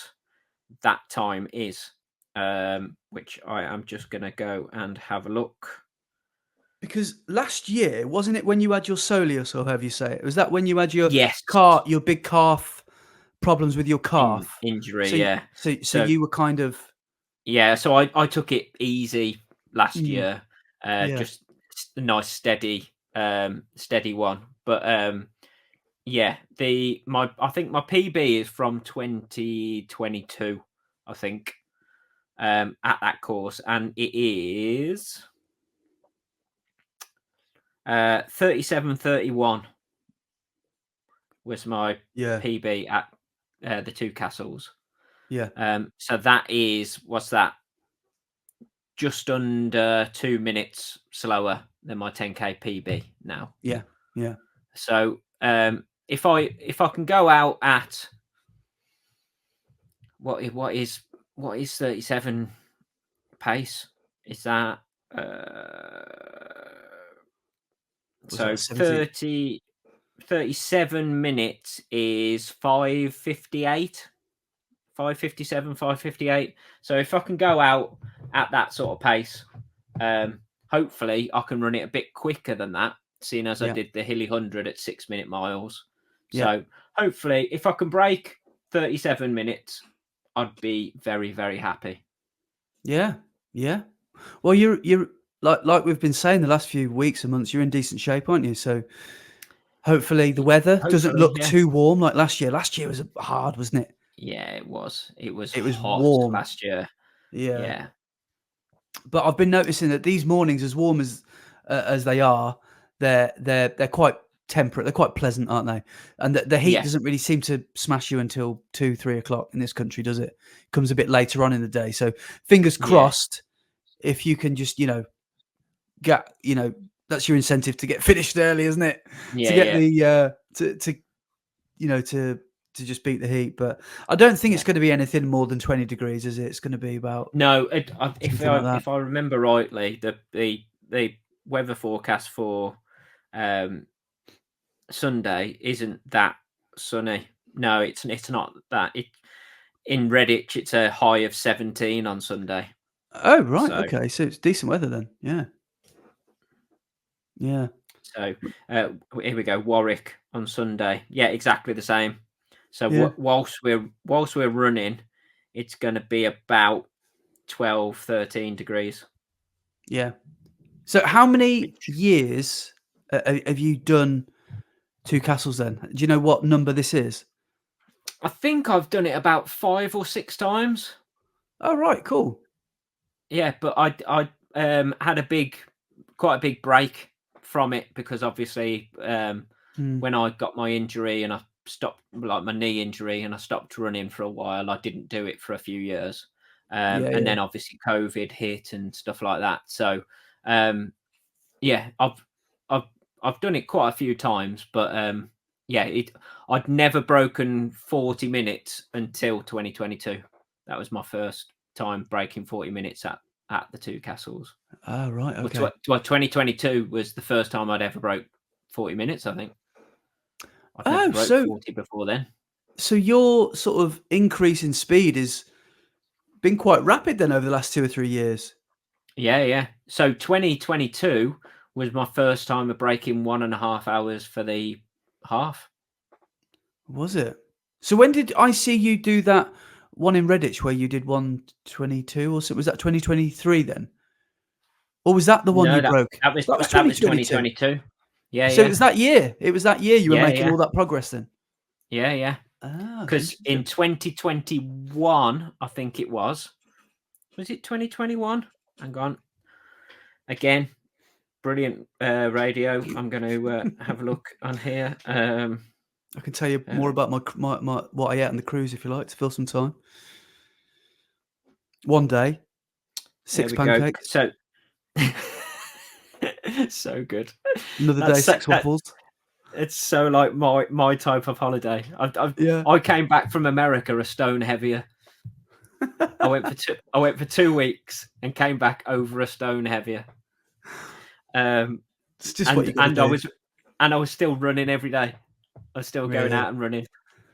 that time is, which I am just going to go and have a look. Because last year, wasn't it when you had your soleus, or however you say it? Was that when you had Yes, your big calf problems with your calf? injury. So Yeah. So you were kind of yeah, so I took it easy last mm, year, yeah, just a nice steady one. But yeah, I think my PB is from 2022, I think, at that course, and it is 37:31 was my yeah, PB at the Two Castles. yeah, So that is what's that? Just under 2 minutes slower than my 10K PB now. yeah, yeah. So if I can go out at what is 37 pace? Is that Was that so 70? 37 minutes is 5:58, 5:57, 5:58. So if I can go out at that sort of pace, hopefully I can run it a bit quicker than that, seeing as I Yeah, did the Hilly 100 at 6 minute miles. yeah, So hopefully, if I can break 37 minutes, I'd be very, very happy. Yeah, yeah. Well, you're like we've been saying the last few weeks and months, you're in decent shape, aren't you? So hopefully the weather doesn't Hopefully, look yeah. too warm like last year. Last year was hard, wasn't it? Yeah, it was. It was It was hot warm. last year. Yeah. Yeah. But I've been noticing that these mornings, as warm as they are, they're quite temperate. They're quite pleasant, aren't they? And the heat Yeah. doesn't really seem to smash you until 2-3 o'clock in this country, does it? Comes a bit later on in the day. So fingers Yeah. crossed, if you can just get that's your incentive to get finished early, isn't it? To Yeah, get yeah. the to just beat the heat. But I don't think it's Yeah. going to be anything more than 20 degrees, is it? It's going to be about No, something like that. if I remember rightly, the weather forecast for Sunday isn't that sunny. No, it's not that. In Redditch, it's a high of 17 on Sunday. Oh, right. So Okay. So it's decent weather then. Yeah. Yeah. so here we go. Warwick on Sunday. Yeah, exactly the same. So Yeah. whilst we're running, it's going to be about 12, 13 degrees. Yeah. So how many Which years have you done Two Castles then? Do you know what number this is? I think I've done it about 5 or 6 times. Oh, right. Cool. Yeah, but I had quite a big break from it because obviously Mm. when I got my injury and I stopped, like my knee injury, and I stopped running for a while, I didn't do it for a few years. Yeah. And Yeah. then obviously COVID hit and stuff like that. So yeah, I've I've done it quite a few times, but yeah, I'd never broken 40 minutes until 2022. That was my first time breaking 40 minutes at the Two Castles. Ah, right. Well, Okay. 2022 was the first time I'd ever broke 40 minutes, I think. I'd never Oh, broke so 40 before then. so your sort of increase in speed has been quite rapid then over the last 2 or 3 years. Yeah, yeah. So 2022 was my first time of breaking 1.5 hours for the half. Was it? So when did I see you do that one in Redditch where you did 1:22 or so? Was that 2023 then? Or was that the one No, you broke? That was that was 2022. 2022. Yeah, So it yeah. was that year. It was that year you were Yeah, making yeah. all that progress then? Yeah, yeah. Ah, Because in interesting. 2021, I think it was. Was it 2021? Hang on. Again, brilliant radio. I'm going to have a look on here. I can tell you Uh, more about my what I ate on the cruise if you like to fill some time. One day, there 6 we go. pancakes. So, so good. Another day, That's 6 that. waffles. It's so like my type of holiday. Yeah. I came back from America a stone heavier. I went for 2 weeks and came back over a stone heavier. It's just what you got to And do. I was still running every day. I was still going Really? out and running.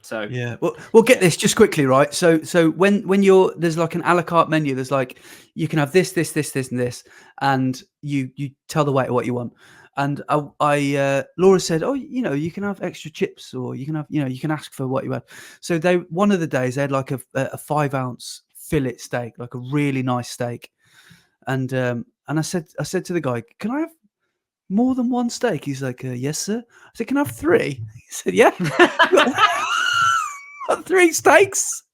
So Yeah. Well, we'll get yeah, this just quickly, right? So when you're there's like an a la carte menu. There's like you can have this, this, this, this, and this, and you tell the waiter what you want. And Laura said, oh, you can have extra chips, or you can have, you can ask for what you had. So one of the days they had like a 5-ounce fillet steak, like a really nice steak, and I said to the guy, can I have more than one steak? He's like, yes, sir. I said, can I have 3? He said, yeah. Got 3 steaks.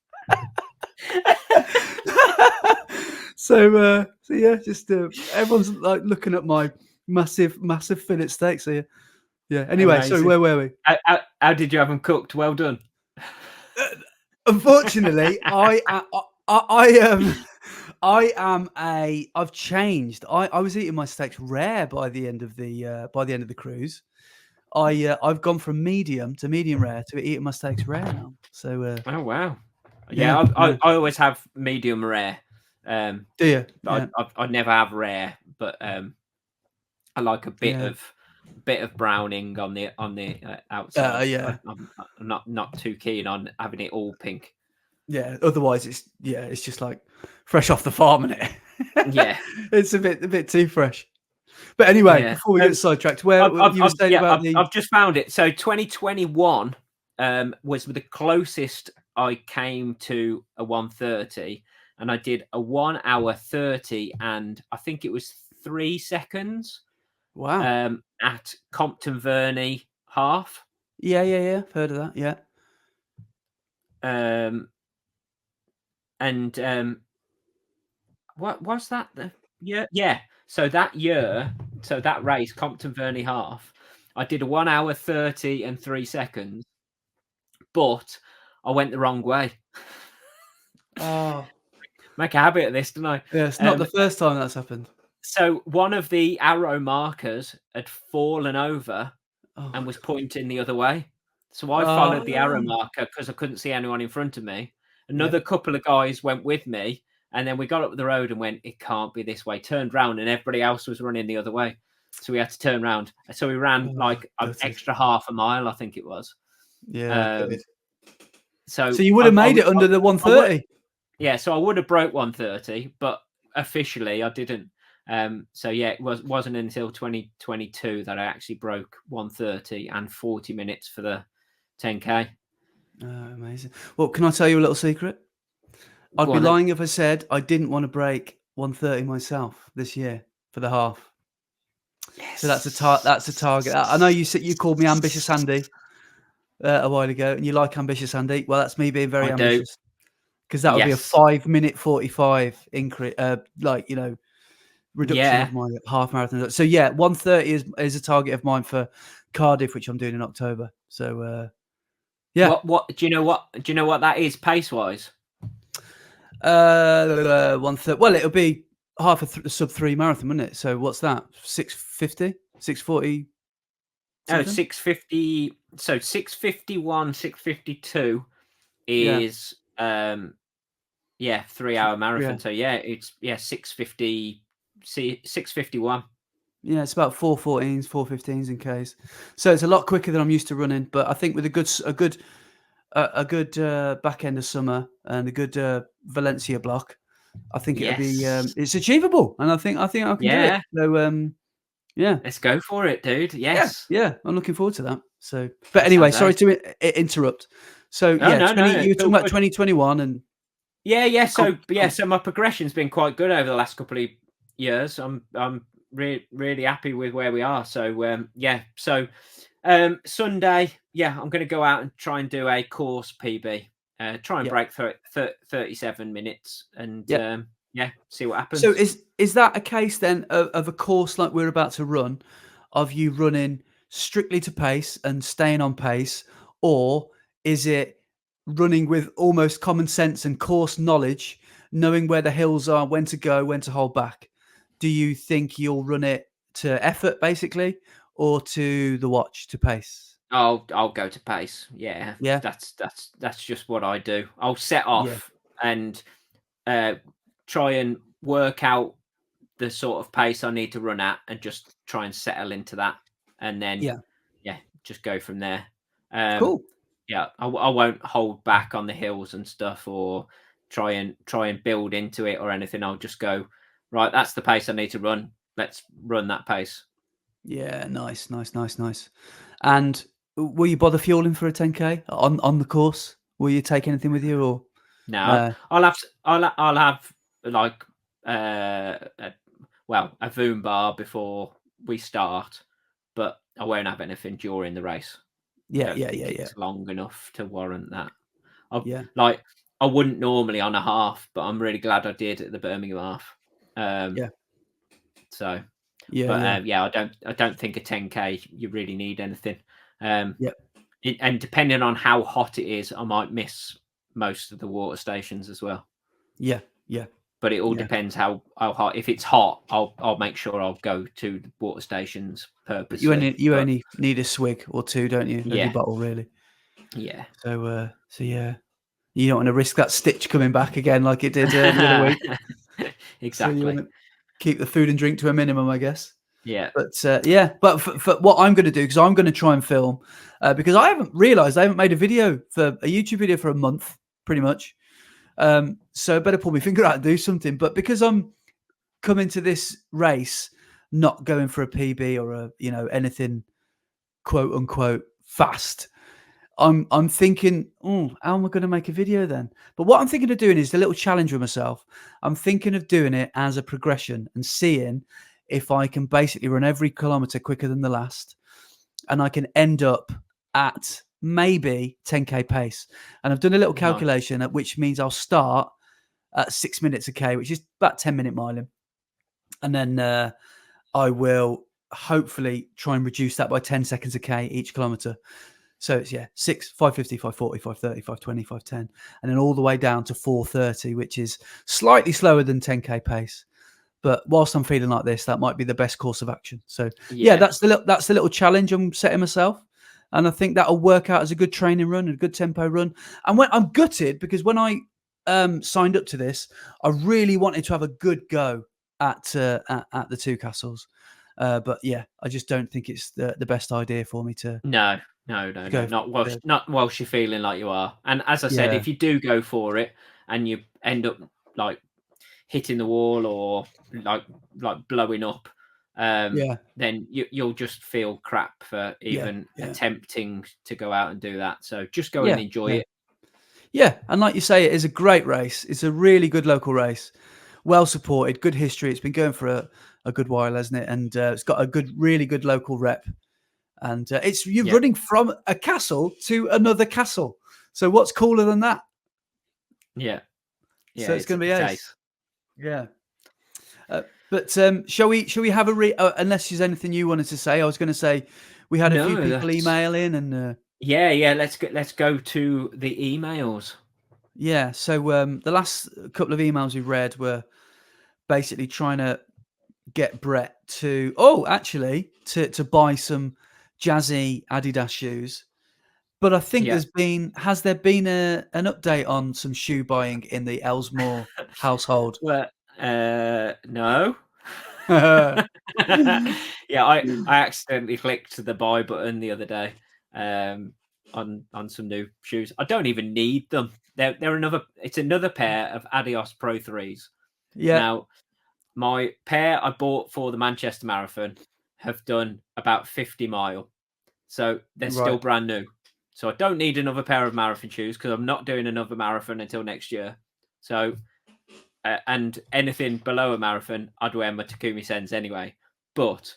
So yeah, just everyone's like looking at my massive fillet steak. So yeah. Anyway, sorry, amazing. where were we? How did you have them cooked? Well done. Unfortunately, I've changed. I was eating my steaks rare by the end of the cruise. I've gone from medium to medium rare to eating my steaks rare now. So Oh wow. yeah, Yeah, yeah. I always have medium rare. Do you? Yeah, I never have rare, but I like a bit yeah. of browning on the outside. Yeah. I'm not too keen on having it all pink. Yeah, otherwise it's just like fresh off the farm, isn't it? Yeah. It's a bit too fresh. But anyway, Yeah. before we get sidetracked, where you were saying about the I've just found it. So 2021 was the closest I came to a 1:30, and I did a 1 hour 30, and I think it was 3 seconds Wow. at Compton Verney half. Yeah. I've heard of that. Yeah. And what was that? Yeah. So that year, so that race, Compton Verney half, I did a 1 hour 30 and 3 seconds, but I went the wrong way. Oh, Make a habit of this, don't I? yeah. It's not the first time that's happened. So one of the arrow markers had fallen over Oh and my was God. pointing the other way. So I Oh followed the arrow no. marker because I couldn't see anyone in front of me. Yeah. Another couple of guys went with me, and then we got up the road and went, "It can't be this way." Turned round, and everybody else was running the other way. So we had to turn round. So we ran Oh, like an gutted. extra half a mile, I think it was. Yeah, Um, gutted. So so you would I, have I, made it I, under the I would, 130. yeah. So I would have broke 1:30, but officially I didn't. So yeah, it wasn't until 2022 that I actually broke 1:30 and 40 minutes for the 10K. Oh, amazing. Well, can I tell you a little secret? I'd Go be on then. lying if I said I didn't want to break 130 myself this year for the half. So that's a target. I know you said you called me ambitious Andy a while ago, and you like ambitious Andy. Well, that's me being very I do. ambitious because that would be a Yes. 5 minute 45 increase, reduction Yeah. of my half marathon. So yeah, 130 is a target of mine for Cardiff, which I'm doing in October. So yeah, What do you know what that is pace wise? 130. Well, it'll be half a sub 3 marathon, wouldn't it? So what's that? 650, 640 Oh, something. 650. So 651, 652 Yeah, is 3 hour yeah, marathon. So yeah, it's 650, 651. yeah. It's about 414s, 415s in case. So it's a lot quicker than I'm used to running. But I think with a good back end of summer and a good Valencia block, I think it'll be Yes. it's achievable, and I think I can do it. Yeah. So yeah, Let's go for it, dude. Yes. yeah, I'm looking forward to that. So, but That anyway, sounds sorry ace. to interrupt. So Oh, yeah, no, 20. no, You it's were all talking about good. 2021 and Yeah. comp, comp. So my progression's been quite good over the last couple of years. I'm really happy with where we are. So yeah. So Sunday, yeah, I'm going to go out and try and do a course PB. Try and Yeah, break 37 minutes, and yeah. yeah, see what So happens. is that a case then of a course like we're about to run, of you running strictly to pace and staying on pace, or is it running with almost common sense and course knowledge, knowing where the hills are, when to go, when to hold back? Do you think you'll run it to effort basically, or to the watch to pace? I'll go to pace. Yeah, Yeah, that's just what I do. I'll set yeah, off and uh, try and work out the sort of pace I need to run at, and just try and settle into that, and then yeah. yeah, just go from there. Um, Cool. yeah, I won't hold back on the hills and stuff, or try and build into it or anything. I'll just go, right. That's the pace I need to run. Let's run that pace. Yeah, nice. And will you bother fueling for a 10K on the course? Will you take anything with you or No, no? I'll have like a, a Voom bar before we start, but I won't have anything during the race. I Yeah, don't yeah, think yeah, yeah, it's long enough to warrant that. I yeah, like I wouldn't normally on a half, but I'm really glad I did at the Birmingham half. Um, yeah, so, yeah, but yeah, yeah, I don't think a 10K you really need anything. Um, yeah, and depending on how hot it is, I might miss most of the water stations as well. yeah, yeah, But it all yeah. depends how hot. If it's hot, I'll make sure I'll go to the water stations But you purposely. only you But only need a swig or two, don't you, of your yeah, bottle, really? yeah. So yeah, you don't want to risk that stitch coming back again like it did the other week. So you want Exactly. to keep the food and drink to a minimum, I guess. Yeah. But yeah, but for what I'm going to do, because I'm going to try and film, because I haven't realised I haven't made a YouTube video for a month, pretty much. So I better pull my finger out and do something. But because I'm coming to this race, not going for a PB or anything quote unquote fast, I'm thinking, oh, how am I going to make a video then? But what I'm thinking of doing is the little challenge with myself. I'm thinking of doing it as a progression and seeing if I can basically run every kilometer quicker than the last, and I can end up at maybe 10k pace. And I've done a little Nice. calculation, which means I'll start at 6 minutes a k, which is about 10-minute miling, and then I will hopefully try and reduce that by 10 seconds a k each kilometer. So it's 6, 550, 540, 530, 520, 510, and then all the way down to 430, which is slightly slower than 10k pace. But whilst I'm feeling like this, that might be the best course of action. So Yeah. that's the little challenge I'm setting myself, and I think that'll work out as a good training run and a good tempo run. And when I'm gutted, because when I signed up to this, I really wanted to have a good go at the two castles. But yeah, I just don't think it's the best idea for me to No. go. Not whilst you're feeling like you are. And as I said, Yeah, if you do go for it and you end up like hitting the wall or like blowing up, yeah, then you'll just feel crap for yeah, even yeah, attempting to go out and do that. So just go and yeah, enjoy yeah. it. Yeah, and like you say, it is a great race. It's a really good local race, well supported, good history. It's been going for a good while, hasn't it? And it's got a really good local rep. And you're Yeah. running from a castle to another castle. So what's cooler than that? Yeah. So it's going to be It's ace. ace. Yeah. But shall we have unless there's anything you wanted to say? I was going to say we had a few No, people that's email in, and yeah. Let's go to the emails. yeah. So the last couple of emails we read were basically trying to get Brett to to buy some jazzy Adidas shoes. But I think Yeah. has there been an update on some shoe buying in the Elesmore household? Well, no. Yeah, Yeah, I accidentally clicked the buy button the other day, on some new shoes. I don't even need them. It's another pair of Adios Pro 3s. Now, my pair I bought for the Manchester Marathon have done about 50 mile, so they're still right. brand new. So I don't need another pair of marathon shoes because I'm not doing another marathon until next year. So and anything below a marathon, I'd wear my Takumi Sens anyway. But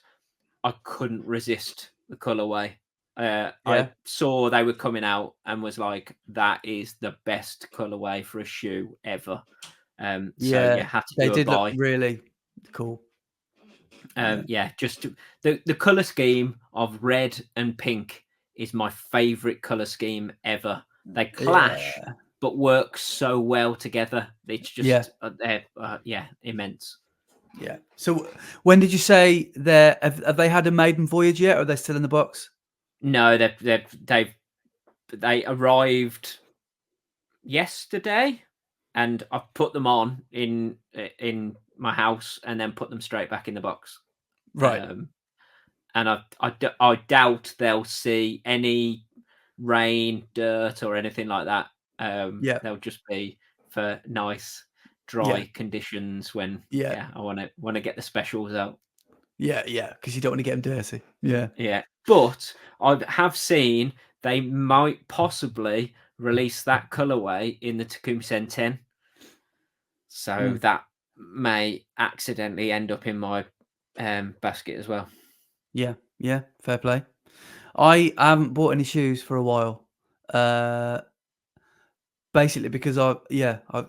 I couldn't resist the colorway. I Yeah, saw they were coming out and was like, "That is the best colorway for a shoe ever." So yeah, yeah, had to they do a did look buy. really cool. Yeah, Yeah, just the color scheme of red and pink is my favorite color scheme ever. They clash, yeah, but work so well together. It's yeah, just they're immense. yeah. So when did you say have they had a maiden voyage yet, or are they still in the box? No, they arrived yesterday, and I've put them on in my house and then put them straight back in the box. Right. Um, and I doubt they'll see any rain, dirt, or anything like that. Yeah, They'll just be for nice, yeah, dry conditions when yeah, yeah, I want to get the specials out. yeah, yeah. Because you don't want to get them dirty. Yeah. Yeah, but I have seen they might possibly release that colorway in the Takumi Sen 10, so Mm. that may accidentally end up in my basket as well. Yeah, yeah. Fair play. I haven't bought any shoes for a while. Uh, Basically because I've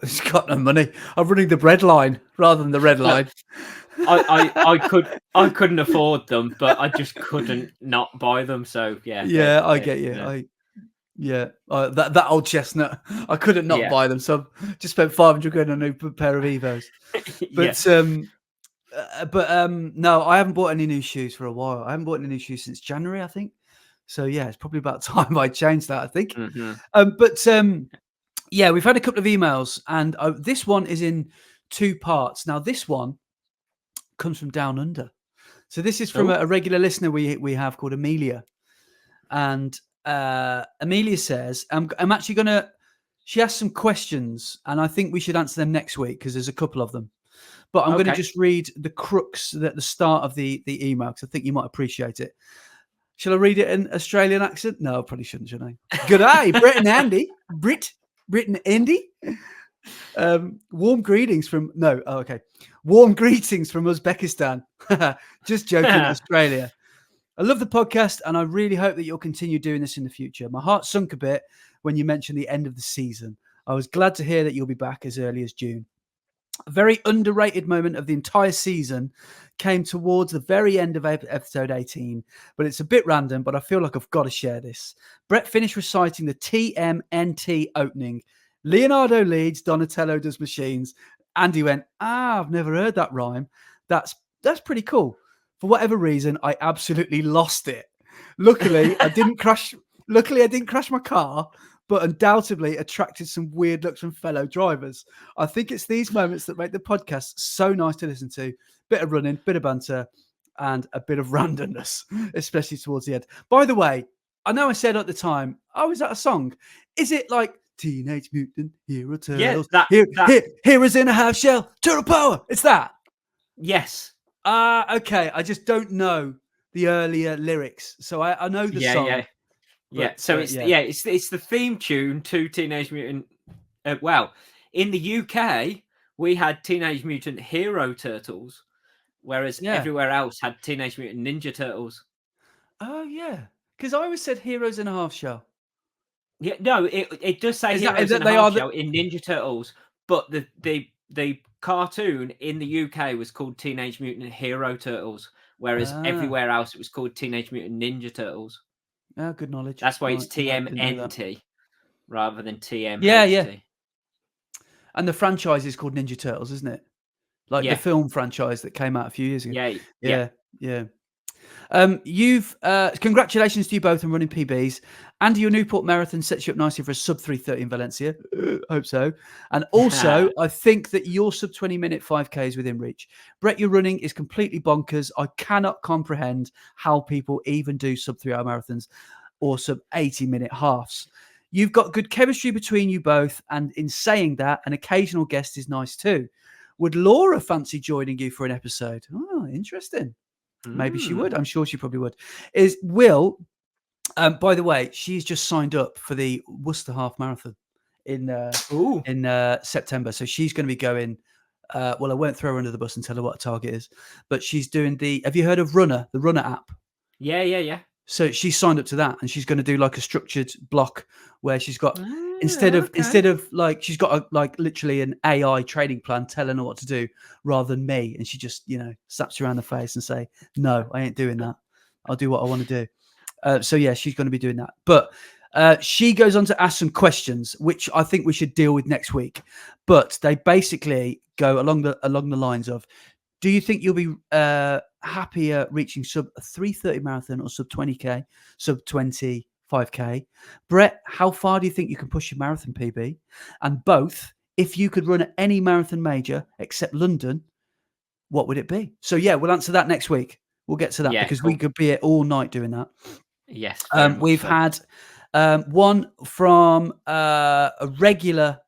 just got no money. I'm running the bread line rather than the red Look, line. I couldn't afford them, but I just couldn't not buy them. So yeah, Yeah, I they get you. yeah, That old chestnut. I couldn't not yeah, buy them, so I've just spent 500 quid on a new pair of Evos. yeah. But no, I haven't bought any new shoes for a while. I haven't bought any new shoes since January, I think. So yeah, it's probably about time I changed that, I think. Mhm. Yeah, we've had a couple of emails, and this one is in two parts. Now, this one comes from down under. So this is from Oh, a regular listener we have called Amelia, and Amelia says, "I'm actually gonna." She asked some questions, and I think we should answer them next week because there's a couple of them. But I'm going to okay. just read the crux at the start of the email because I think you might appreciate it. Shall I read it in Australian accent? No, I probably shouldn't, should I? Good day, Brit and Andy. Brit and Andy. Warm greetings from Warm greetings from Uzbekistan. Just joking, Australia. I love the podcast, and I really hope that you'll continue doing this in the future. My heart sunk a bit when you mentioned the end of the season. I was glad to hear that you'll be back as early as June. A very underrated moment of the entire season came towards the very end of episode 18, but it's a bit random, but I feel like I've got to share this. Brett finished reciting the TMNT opening. Leonardo leads, Donatello does machines. Andy went, I've never heard that rhyme. That's pretty cool. For whatever reason, I absolutely lost it. Luckily, I didn't crash my car, but undoubtedly attracted some weird looks from fellow drivers. I think it's these moments that make the podcast so nice to listen to. Bit of running, bit of banter, and a bit of randomness, especially towards the end. By the way, I know I said at the time, oh, is that a song? Is it like Teenage Mutant Hero Turtles? Yeah, Heroes in a half shell, turtle power. It's that. Yes. Okay. I just don't know the earlier lyrics. So I know the song. Yeah. But, so it's the theme tune to Teenage Mutant. Well, in the UK, we had Teenage Mutant Hero Turtles, whereas everywhere else had Teenage Mutant Ninja Turtles. Oh yeah, because I always said Heroes in a Half Shell. Yeah, no, it does say Heroes in a Half Shell in Ninja Turtles, but the cartoon in the UK was called Teenage Mutant Hero Turtles, whereas everywhere else it was called Teenage Mutant Ninja Turtles. Oh, good knowledge. That's why it's TMNT rather than TMHT. Yeah. And the franchise is called Ninja Turtles, isn't it? Like the film franchise that came out a few years ago. Yeah. You've congratulations to you both on running PBs. Andy, your Newport Marathon sets you up nicely for a sub 3:30 in Valencia. Hope so. And also, I think that your sub 20-minute 5K is within reach. Brett, your running is completely bonkers. I cannot comprehend how people even do sub 3-hour marathons or sub 80-minute halves. You've got good chemistry between you both, and in saying that, an occasional guest is nice too. Would Laura fancy joining you for an episode? Oh, interesting. Maybe she would. I'm sure she probably would. By the way, she's just signed up for the Worcester Half Marathon in September. So she's going to be going. Well, I won't throw her under the bus and tell her what a target is, but she's doing have you heard of Runner, the Runner app? Yeah. So she's signed up to that, and she's going to do like a structured block where she's got instead of like she's got literally an AI training plan telling her what to do rather than me, and she just slaps you around the face and say, "No, I ain't doing that. I'll do what I want to do." So yeah, she's going to be doing that, but she goes on to ask some questions, which I think we should deal with next week. But they basically go along the lines of, do you think you'll be happier reaching sub 3:30 marathon or sub 20k, sub 25k? Brett, how far do you think you can push your marathon PB? And both, if you could run at any marathon major except London, what would it be? So yeah, we'll answer that next week. We'll get to that because we could be here all night doing that. Yes. We've had one from a regular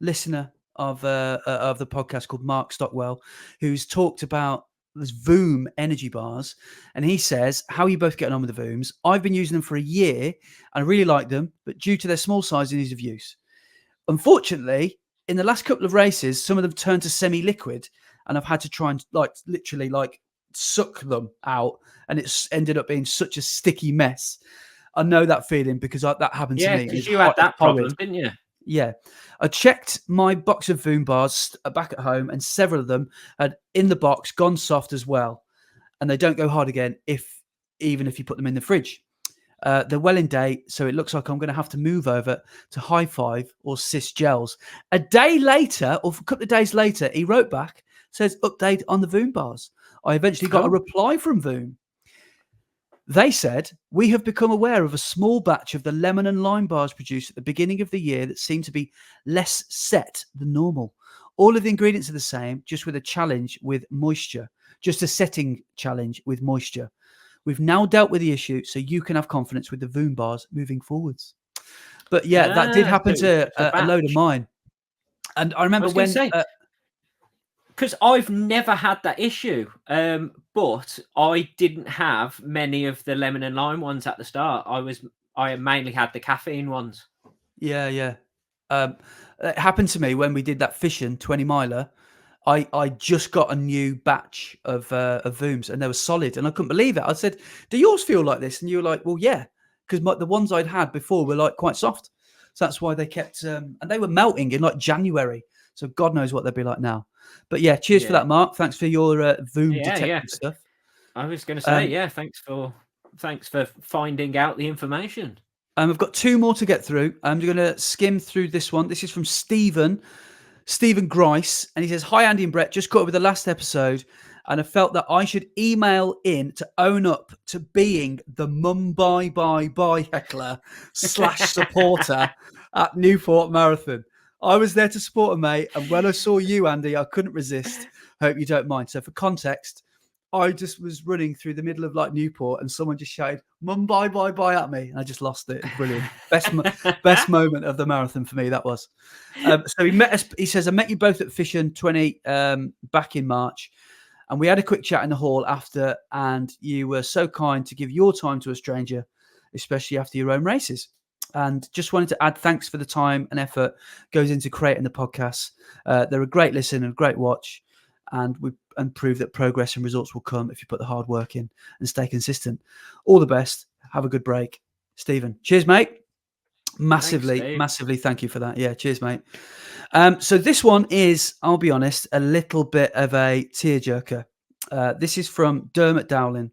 listener of the podcast called Mark Stockwell, who's talked about this Voom energy bars, and he says, how are you both getting on with the Vooms? I've been using them for a year and I really like them, but due to their small size and ease of use, unfortunately in the last couple of races some of them turned to semi-liquid, and I've had to try and literally suck them out, and it's ended up being such a sticky mess. I know that feeling because that happened to me. Yeah, because you had that problem, didn't you? Yeah. I checked my box of Voom bars back at home, and several of them had in the box gone soft as well. And they don't go hard again even if you put them in the fridge. They're well in date, so it looks like I'm going to have to move over to High Five or Cis Gels. A day later, or a couple of days later, he wrote back, says update on the Voom bars. I eventually got a reply from Voom. They said, we have become aware of a small batch of the lemon and lime bars produced at the beginning of the year that seem to be less set than normal. All of the ingredients are the same, just with a challenge with moisture, just a setting challenge with moisture. We've now dealt with the issue, so you can have confidence with the Voom bars moving forwards. But yeah, that did happen to a load of mine. And I remember because I've never had that issue, but I didn't have many of the lemon and lime ones at the start. I mainly had the caffeine ones. Yeah, yeah. It happened to me when we did that fishing 20 miler. I just got a new batch of Vooms, and they were solid, and I couldn't believe it. I said, "Do yours feel like this?" And you were like, "Well, yeah," because the ones I'd had before were like quite soft, so that's why they kept. And they were melting in like January, so God knows what they'd be like now. But yeah, cheers for Yeah, that, Mark. Thanks for your Voom yeah. detective stuff. I was going to say, Um, yeah. Thanks for finding out the information. I've got two more to get through. I'm going to skim through this one. This is from Stephen Grice, and he says, "Hi Andy and Brett, just caught up with the last episode, and I felt that I should email in to own up to being the Mumbai heckler / supporter at Newport Marathon. I was there to support a mate, and when I saw you, Andy, I couldn't resist. Hope you don't mind." So for context, I just was running through the middle of like Newport, and someone just shouted "Mumbai bye" at me, and I just lost it. Brilliant, best moment of the marathon for me. That was. So he met us. He says, "I met you both at Fishing 20 back in March, and we had a quick chat in the hall after. And you were so kind to give your time to a stranger, especially after your own races. And just wanted to add thanks for the time and effort goes into creating the podcasts. They're a great listen and a great watch, and prove that progress and results will come if you put the hard work in and stay consistent. All the best. Have a good break, Stephen." Cheers, mate. Massively, Steve. massively thank you for that. Yeah, cheers, mate. So this one is, I'll be honest, a little bit of a tearjerker. This is from Dermot Dowling,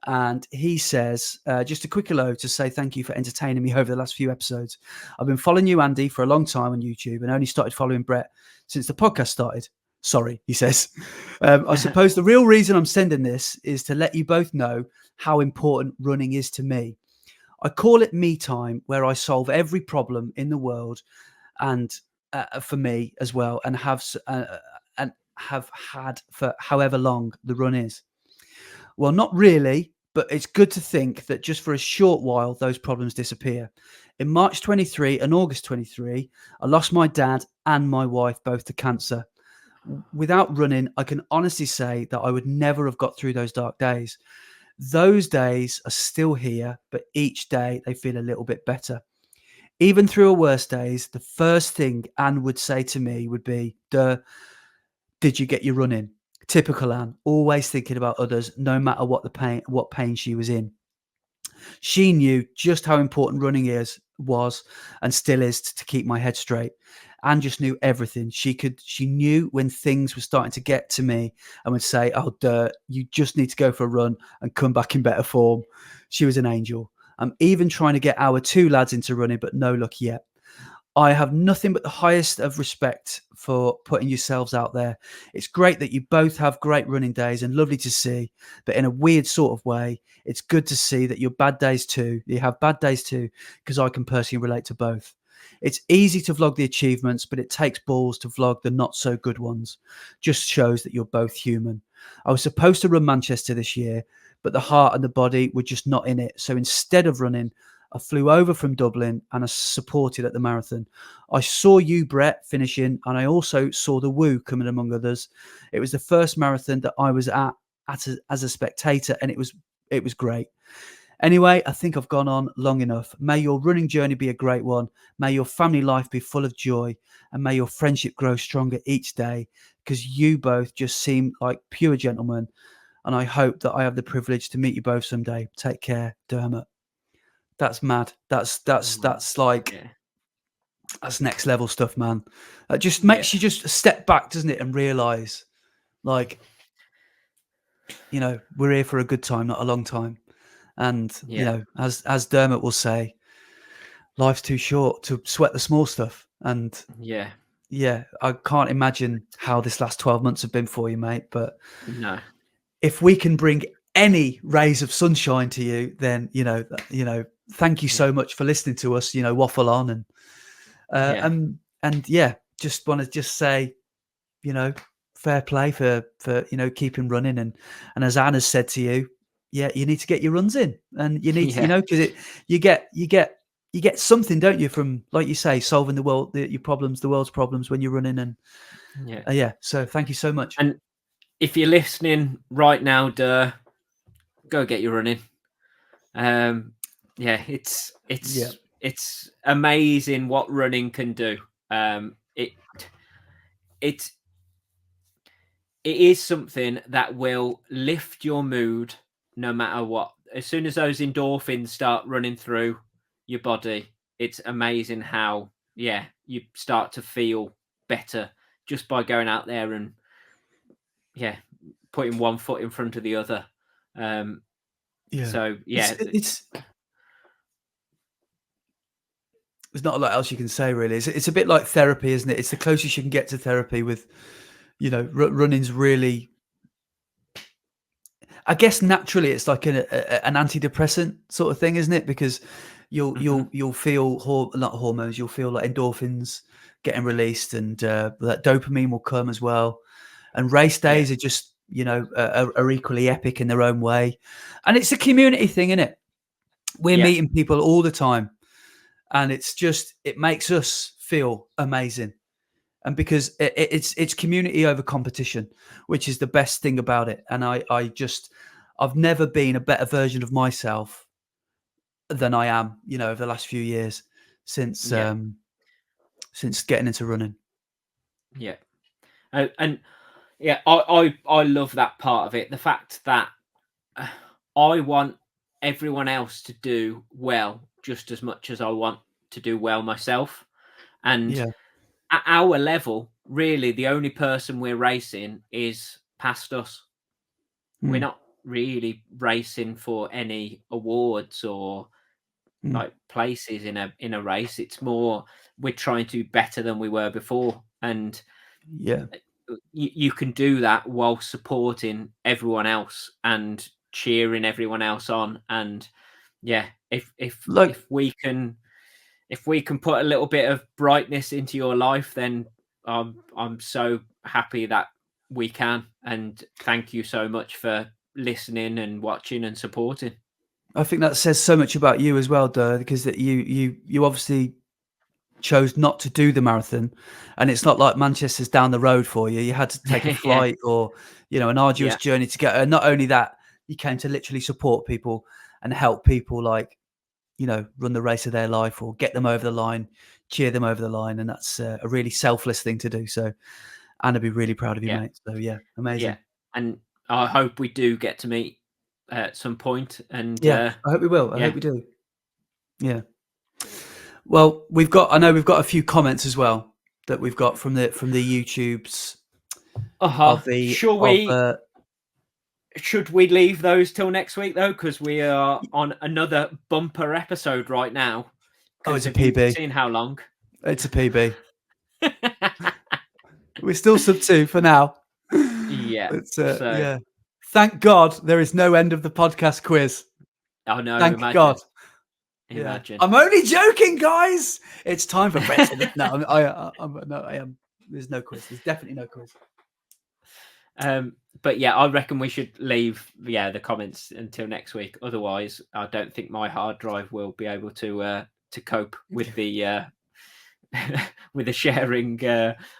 and he says, "Just a quick hello to say thank you for entertaining me over the last few episodes. I've been following you, Andy, for a long time on YouTube, and only started following Brett since the podcast started. Sorry," he says. "I suppose the real reason I'm sending this is to let you both know how important running is to me. I call it me time, where I solve every problem in the world, and for me as well, and have had for however long the run is. Well, not really, but it's good to think that just for a short while, those problems disappear. In March 23 and August 23, I lost my dad and my wife both to cancer. Without running, I can honestly say that I would never have got through those dark days. Those days are still here, but each day they feel a little bit better. Even through our worst days, the first thing Anne would say to me would be, "Duh, did you get your run in?" Typical Anne, always thinking about others, no matter what pain she was in. She knew just how important running was and still is to keep my head straight. Anne just knew everything. She knew when things were starting to get to me and would say, "Oh, duh, you just need to go for a run and come back in better form." She was an angel. I'm even trying to get our two lads into running, but no luck yet. I have nothing but the highest of respect for putting yourselves out there. It's great that you both have great running days and lovely to see, but in a weird sort of way, it's good to see that you have bad days too, because I can personally relate to both. It's easy to vlog the achievements, but it takes balls to vlog the not so good ones. Just shows that you're both human. I was supposed to run Manchester this year, but the heart and the body were just not in it. So instead of running, I flew over from Dublin and I supported at the marathon. I saw you, Brett, finishing, and I also saw the Woo coming among others. It was the first marathon that I was at as a spectator, and it was great. Anyway, I think I've gone on long enough. May your running journey be a great one. May your family life be full of joy, and may your friendship grow stronger each day, because you both just seem like pure gentlemen. And I hope that I have the privilege to meet you both someday. Take care, Dermot. That's mad. That's like Yeah. that's next level stuff, man. It just Yeah. makes you just step back, doesn't it, and realize, like, we're here for a good time, not a long time. And Yeah. as Dermot will say, life's too short to sweat the small stuff. And Yeah. yeah, I can't imagine how this last 12 months have been for you, mate. But No. if we can bring any rays of sunshine to you, then thank you so much for listening to us, waffle on Yeah. and yeah, just want to say, fair play for keeping running, and as Anne has said to you, yeah, you need to get your runs in, and you need Yeah. because you get you get something, don't you, from, like you say, solving your problems, the world's problems when you're running. And Yeah. So thank you so much. And if you're listening right now, go get your running. It's amazing what running can do. It is something that will lift your mood no matter what. As soon as those endorphins start running through your body, it's amazing how you start to feel better just by going out there and putting one foot in front of the other. So there's not a lot else you can say, really. It's a bit like therapy, isn't it? It's the closest you can get to therapy with, running's really, I guess naturally it's like an antidepressant sort of thing, isn't it? Because you'll feel not hormones, you'll feel like endorphins getting released, and that dopamine will come as well. And race days are just, are equally epic in their own way. And it's a community thing, isn't it? We're meeting people all the time. And it makes us feel amazing. And because it's community over competition, which is the best thing about it. And I've never been a better version of myself than I am, over the last few years since getting into running. Yeah. And I love that part of it. The fact that I want everyone else to do well just as much as I want to do well myself. And at our level, really, the only person we're racing is past us. We're not really racing for any awards or like places in a race. It's more we're trying to be better than we were before. And you can do that while supporting everyone else and cheering everyone else on. And if we can put a little bit of brightness into your life, then I'm so happy that we can. And thank you so much for listening and watching and supporting. I think that says so much about you as well, Dur, because that you obviously chose not to do the marathon, and it's not like Manchester's down the road for you. You had to take a flight or an arduous journey to get. And not only that, you came to literally support people and help people, like run the race of their life or get them over the line, cheer them over the line, and that's a really selfless thing to do. So, and I'd be really proud of you, mate. So amazing. And I hope we do get to meet at some point. And I hope we will. I hope we do. Yeah. Well, I know we've got a few comments as well that we've got from the YouTubes. Should we leave those till next week though? Because we are on another bumper episode right now. Oh, it's a PB. Seen how long? It's a PB. We're still sub 2 for now. Yeah. Thank God there is no end of the podcast quiz. Oh no! Thank God. Imagine. I'm only joking, guys. It's time for Brexit. No, I am. There's no quiz. There's definitely no quiz. But I reckon we should leave the comments until next week. Otherwise, I don't think my hard drive will be able to cope with the with the sharing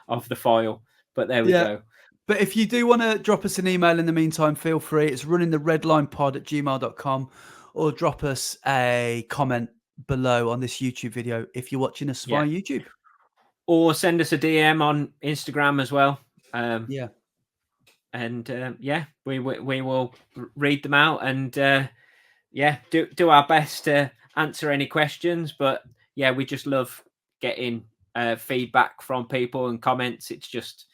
of the file. But there we go. But if you do want to drop us an email in the meantime, feel free. It's runningtheredlinepod@gmail.com, or drop us a comment below on this YouTube video if you're watching us via YouTube. Or send us a DM on Instagram as well. And we will read them out and do our best to answer any questions. But we just love getting feedback from people and comments. It's just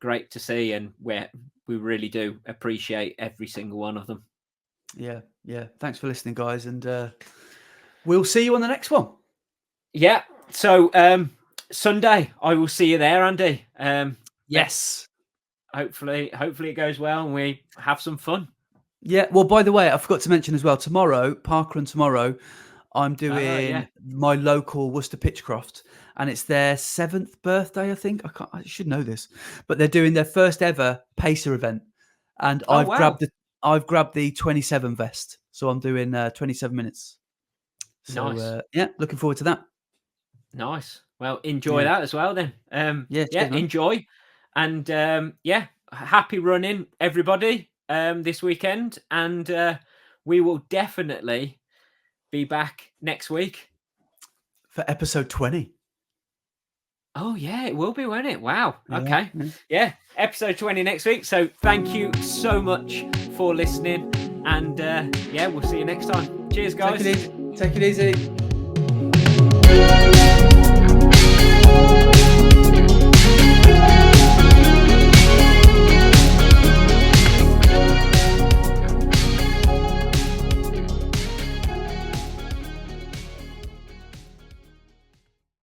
great to see, and we really do appreciate every single one of them. Thanks for listening, guys, and we'll see you on the next one. So Sunday I will see you there, Andy. Yes, hopefully it goes well and we have some fun. Well, by the way, I forgot to mention as well, tomorrow, Parkrun tomorrow, I'm doing my local Worcester Pitchcroft, and it's their 7th birthday, I think. I should know this, but they're doing their first ever pacer event, and I've grabbed the 27 vest, so I'm doing 27 minutes. So Nice. yeah, looking forward to that. Nice. Well, enjoy Yeah. that as well then. Yeah, cheers, man. Enjoy. And happy running, everybody, this weekend. And we will definitely be back next week. For episode 20. Oh, yeah, it will be, won't it? Wow. Yeah, Okay. yeah. Yeah, episode 20 next week. So thank you so much for listening. And we'll see you next time. Cheers, guys. Take it easy.